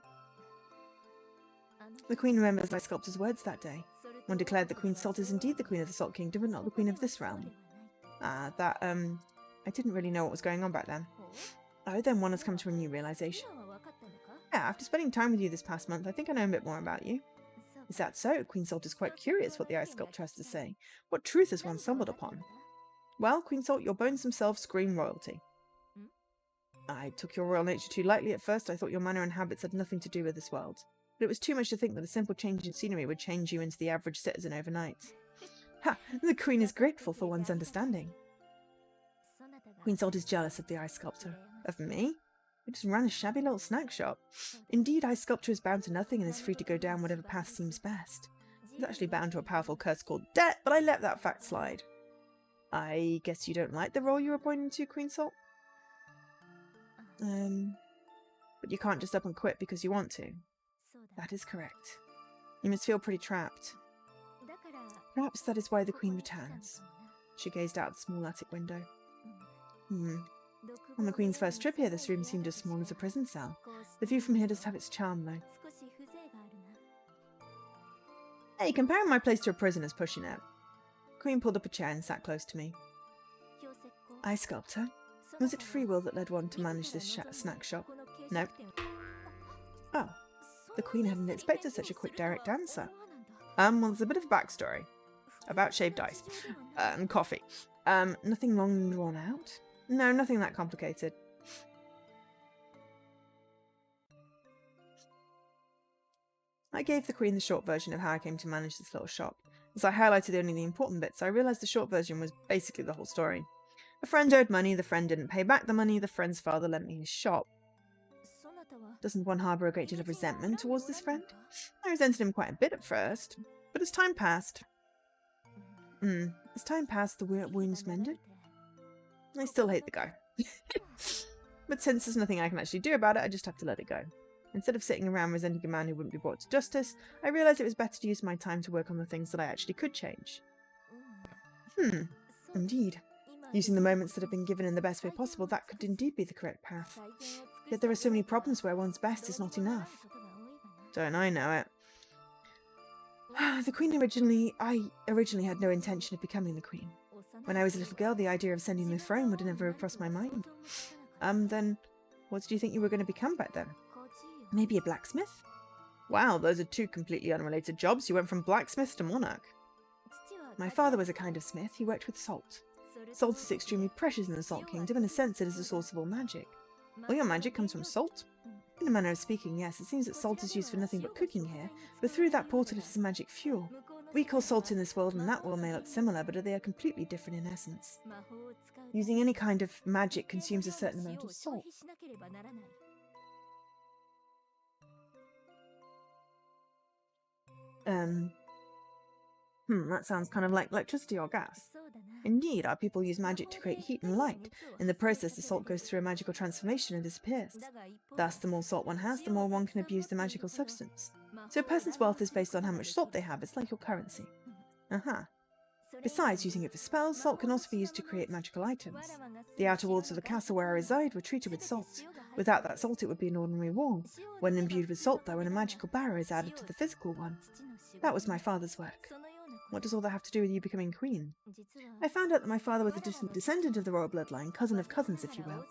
The Queen remembers my sculptor's words that day. One declared that Queen Salt is indeed the Queen of the Salt Kingdom, but not the Queen of this realm. I didn't really know what was going on back then. Oh, then one has come to a new realization. Yeah, after spending time with you this past month, I think I know a bit more about you. Is that so? Queen Salt is quite curious what the ice sculptor has to say. What truth has one stumbled upon? Well, Queen Salt, your bones themselves scream royalty. I took your royal nature too lightly at first. I thought your manner and habits had nothing to do with this world. But it was too much to think that a simple change in scenery would change you into the average citizen overnight. Ha! The Queen is grateful for one's understanding. Queen Salt is jealous of the ice sculptor. Of me? I just ran a shabby little snack shop. Indeed, ice sculpture is bound to nothing and is free to go down whatever path seems best. He's actually bound to a powerful curse called debt, but I let that fact slide. I guess you don't like the role you were appointed to, Queen Salt? But you can't just up and quit because you want to. That is correct. You must feel pretty trapped. Perhaps that is why the Queen returns. She gazed out the small attic window. On the Queen's first trip here, this room seemed as small as a prison cell. The view from here does have its charm, though. Hey, comparing my place to a prison is pushing it. Queen pulled up a chair and sat close to me. Ice sculptor? Was it free will that led one to manage this snack shop? Nope. Oh, the Queen hadn't expected such a quick, direct answer. Well, there's a bit of a backstory. About shaved ice. And coffee. Nothing long and drawn out? No, nothing that complicated. I gave the Queen the short version of how I came to manage this little shop. As I highlighted only the important bits, I realised the short version was basically the whole story. A friend owed money, the friend didn't pay back the money, the friend's father lent me his shop. Doesn't one harbour a great deal of resentment towards this friend? I resented him quite a bit at first, but as time passed... the wounds mended? I still hate the guy. But since there's nothing I can actually do about it, I just have to let it go. Instead of sitting around resenting a man who wouldn't be brought to justice, I realised it was better to use my time to work on the things that I actually could change. Indeed. Using the moments that have been given in the best way possible, that could indeed be the correct path. Yet there are so many problems where one's best is not enough. Don't I know it. The Queen I originally had no intention of becoming the Queen. When I was a little girl, the idea of ascending the throne would have never crossed my mind. Then, what did you think you were going to become back then? Maybe a blacksmith? Wow, those are two completely unrelated jobs. You went from blacksmith to monarch. My father was a kind of smith. He worked with salt. Salt is extremely precious in the Salt Kingdom. In a sense, it is a source of all magic. All your magic comes from salt? In a manner of speaking, yes. It seems that salt is used for nothing but cooking here, but through that portal it is a magic fuel. We call salt in this world and that world may look similar, but they are completely different in essence. Using any kind of magic consumes a certain amount of salt. That sounds kind of like electricity or gas. Indeed, our people use magic to create heat and light. In the process, the salt goes through a magical transformation and disappears. Thus, the more salt one has, the more one can abuse the magical substance. So a person's wealth is based on how much salt they have. It's like your currency. Besides using it for spells, salt can also be used to create magical items. The outer walls of the castle where I reside were treated with salt. Without that salt, it would be an ordinary wall. When imbued with salt, though, and a magical barrier is added to the physical one. That was my father's work. What does all that have to do with you becoming queen? I found out that my father was a distant descendant of the royal bloodline, cousin of cousins, if you will.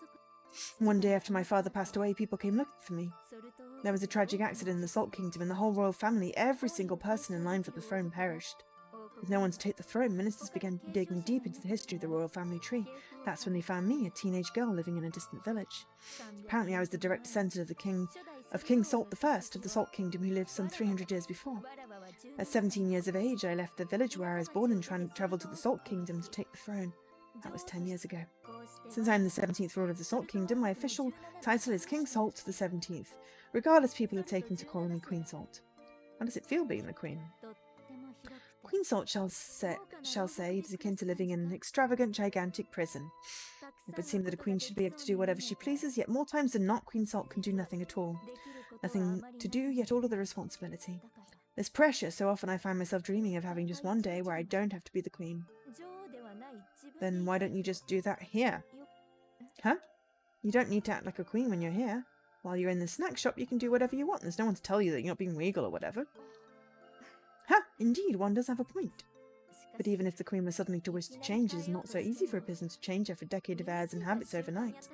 One day after my father passed away, people came looking for me. There was a tragic accident in the Salt Kingdom, and the whole royal family, every single person in line for the throne, perished. With no one to take the throne, ministers began digging deep into the history of the royal family tree. That's when they found me, a teenage girl living in a distant village. Apparently I was the direct descendant of King Salt I of the Salt Kingdom, who lived some 300 years before. At 17 years of age, I left the village where I was born and travelled to the Salt Kingdom to take the throne. That was 10 years ago. Since I am the 17th ruler of the Salt Kingdom, my official title is King Salt the 17th. Regardless, people have taken to calling me Queen Salt. How does it feel being the Queen? Queen Salt shall say it is akin to living in an extravagant, gigantic prison. It would seem that a queen should be able to do whatever she pleases, yet more times than not, Queen Salt can do nothing at all. Nothing to do, yet all of the responsibility. There's pressure, so often I find myself dreaming of having just one day where I don't have to be the queen. Then why don't you just do that here? Huh? You don't need to act like a queen when you're here. While you're in the snack shop, you can do whatever you want. There's no one to tell you that you're not being regal or whatever. Ha! Indeed, one does have a point. But even if the queen were suddenly to wish to change, it is not so easy for a person to change after a decade of airs and habits overnight.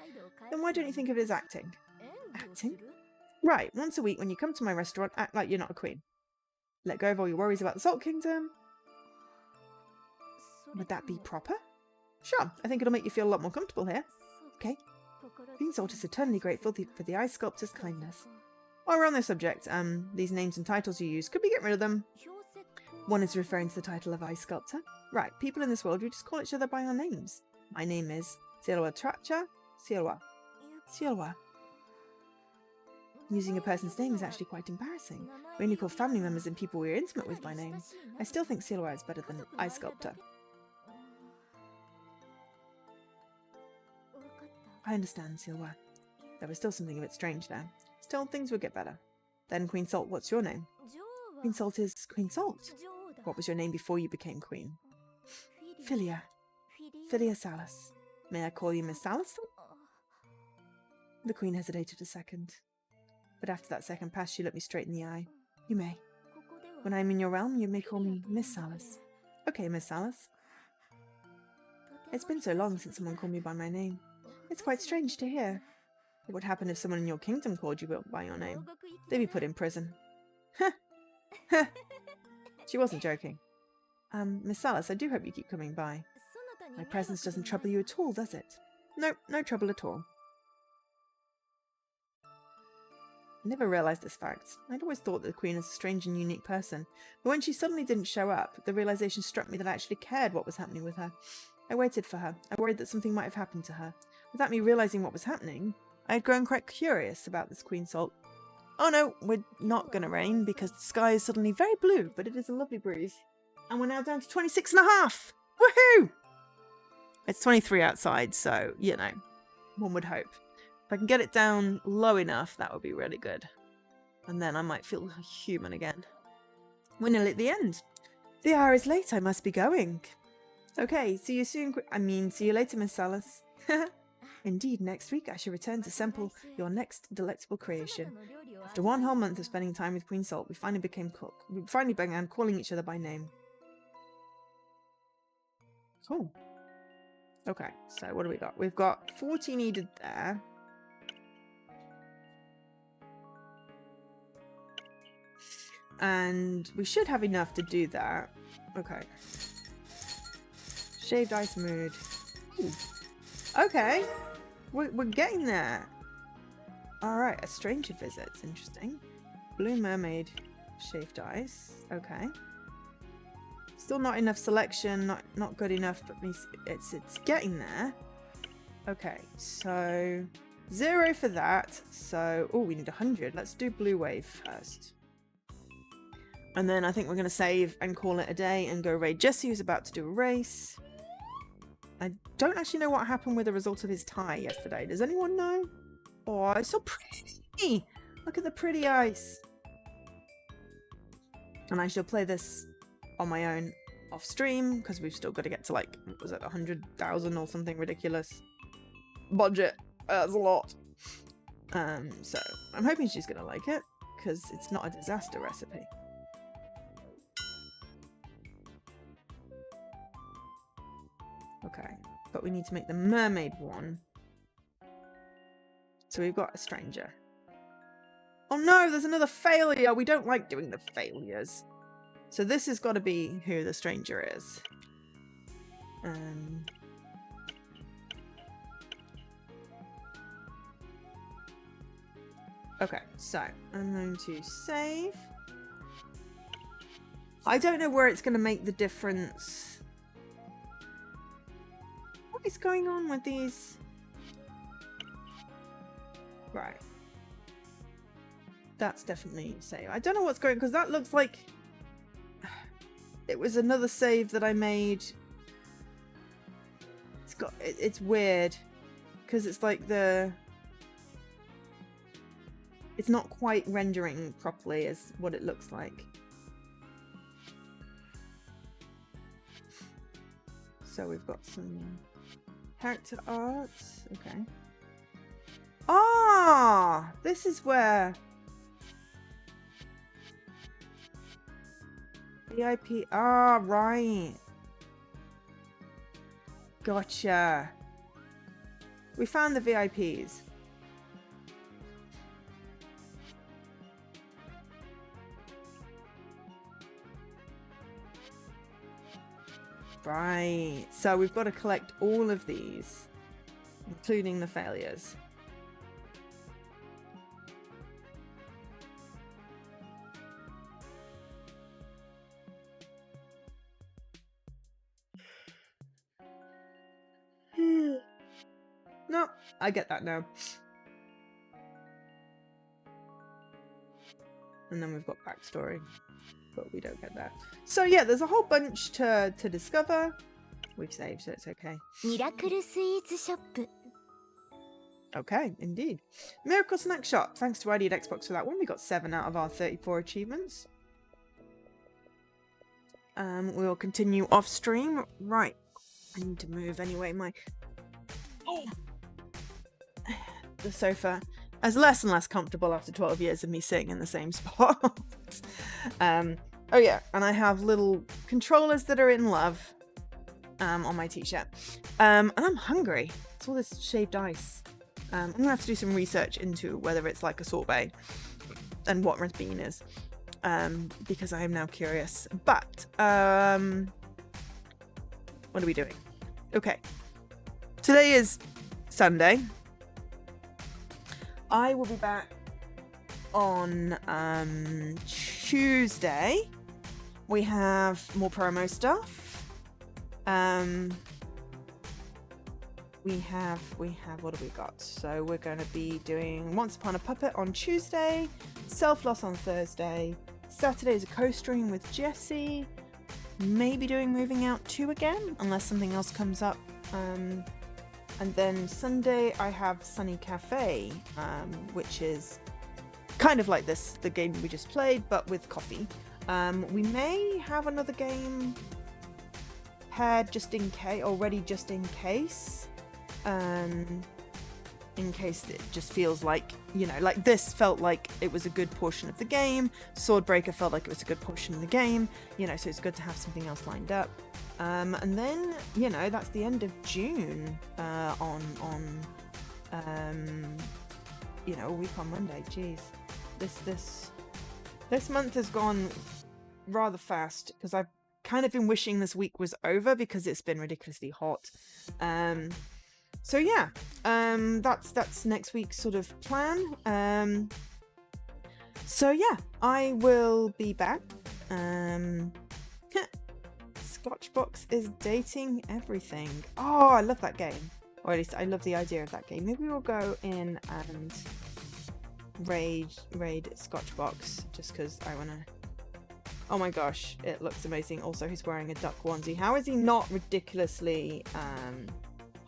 Then why don't you think of it as acting? Acting? Right, once a week when you come to my restaurant, act like you're not a queen. Let go of all your worries about the Salt Kingdom. Would that be proper? Sure, I think it'll make you feel a lot more comfortable here. Okay. Queen Salt is eternally grateful for the ice sculptor's kindness. While we're on this subject, these names and titles you use, could we get rid of them? One is referring to the title of ice sculptor. Right, people in this world, we just call each other by our names. My name is Silwa Tracha Silwa. Silwa. Using a person's name is actually quite embarrassing. We only call family members and people we're intimate with by name. I still think Silwa is better than ice sculptor. I understand, Silwa. There was still something a bit strange there. Still, things would get better. Then, Queen Salt, what's your name? Queen Salt is Queen Salt. What was your name before you became queen? Philia. Philia Salas. May I call you Miss Salas? The queen hesitated a second. But after that second pass, she looked me straight in the eye. You may. When I'm in your realm, you may call me Miss Salas. Okay, Miss Salas. It's been so long since someone called me by my name. It's quite strange to hear. What would happen if someone in your kingdom called you by your name? They'd be put in prison. Huh. She wasn't joking. Miss Salas, I do hope you keep coming by. My presence doesn't trouble you at all, does it? Nope, no trouble at all. I never realised this fact. I'd always thought that the Queen was a strange and unique person, but when she suddenly didn't show up, the realisation struck me that I actually cared what was happening with her. I waited for her. I worried that something might have happened to her. Without me realising what was happening, I had grown quite curious about this Queen Salt. Oh no, we're not going to rain because the sky is suddenly very blue, but it is a lovely breeze. And we're now down to 26.5! Woohoo! It's 23 outside, so, you know, one would hope. If I can get it down low enough, that would be really good. And then I might feel human again. We're nearly at the end. The hour is late, I must be going. Okay, see you soon. See you later, Miss Salas. Indeed, next week I shall return to sample your next delectable creation. After 1 whole month of spending time with Queen Salt, we finally began calling each other by name. Cool. Okay, so what do we got? We've got 40 needed there. And we should have enough to do that. Okay. Shaved ice mood. Ooh. Okay. We're getting there. Alright, a stranger visits. Interesting. Blue mermaid. Shaved ice. Okay. Still not enough selection. Not good enough, but it's getting there. Okay, so 0 for that. So, oh, we need 100. Let's do blue wave first. And then I think we're going to save and call it a day and go raid Jesse, who's about to do a race. I don't actually know what happened with the result of his tie yesterday. Does anyone know? Oh, it's so pretty! Look at the pretty ice. And I shall play this on my own off stream, because we've still got to get to, like, what was it, 100,000 or something ridiculous. Budget. That's a lot. So I'm hoping she's going to like it, because it's not a disaster recipe. Okay, but we need to make the mermaid one. So we've got a stranger. Oh no, there's another failure! We don't like doing the failures. So this has got to be who the stranger is. Okay, so I'm going to save. I don't know where it's going to make the difference. What is going on with these? Right. That's definitely save. I don't know what's going, because that looks like it was another save that I made. It's weird because it's like it's not quite rendering properly as what it looks like. So we've got some Character art. Okay. Ah, this is where VIP. Ah, right. Gotcha. We found the VIPs. Right. So we've got to collect all of these, including the failures. No, I get that now. And then we've got backstory, but we don't get that. So yeah, there's a whole bunch to discover. We've saved, so it's okay. Miracle Sweets Shop. Okay, indeed. Miracle Snack Shop. Thanks to ID at Xbox for that one. We got 7 out of our 34 achievements. We will continue off stream. Right. I need to move anyway. The sofa is less and less comfortable after 12 years of me sitting in the same spot. Oh yeah, and I have little controllers that are in love on my t-shirt. And I'm hungry. It's all this shaved ice. I'm gonna have to do some research into whether it's like a sorbet and what bean is, because I am now curious. But what are we doing? Okay, today is Sunday. I will be back on Tuesday. We have more promo stuff. We have what have we got? So we're going to be doing Once Upon a Puppet on Tuesday, Self-Loss on Thursday, Saturday is a co-stream with Jessie, maybe doing Moving Out 2 again, unless something else comes up. And then Sunday I have Sunny Cafe, which is kind of like the game we just played, but with coffee. We may have another game paired just in case, in case it just feels like, you know, like this felt like it was a good portion of the game, Swordbreaker felt like it was a good portion of the game, you know, so it's good to have something else lined up. And then, you know, that's the end of June, you know, a week on Monday. Jeez, this month has gone rather fast because I've kind of been wishing this week was over because it's been ridiculously hot. So yeah, that's next week's sort of plan. So yeah, I will be back. Scotchbox is dating everything. Oh, I love that game. Or at least I love the idea of that game. Maybe we'll go in and raid Scotchbox just because I want to. Oh my gosh, it looks amazing. Also, he's wearing a duck onesie. How is he not ridiculously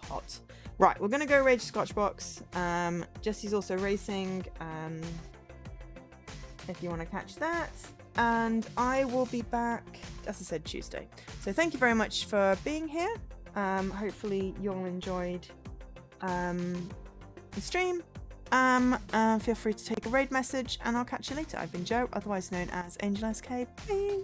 hot? Right, we're gonna go raid Scotchbox. Jesse's also racing. If you want to catch that, and I will be back, as I said, Tuesday. So thank you very much for being here. Hopefully you all enjoyed the stream. Feel free to take a raid message, and I'll catch you later. I've been Jo, otherwise known as Angel SK. Bye.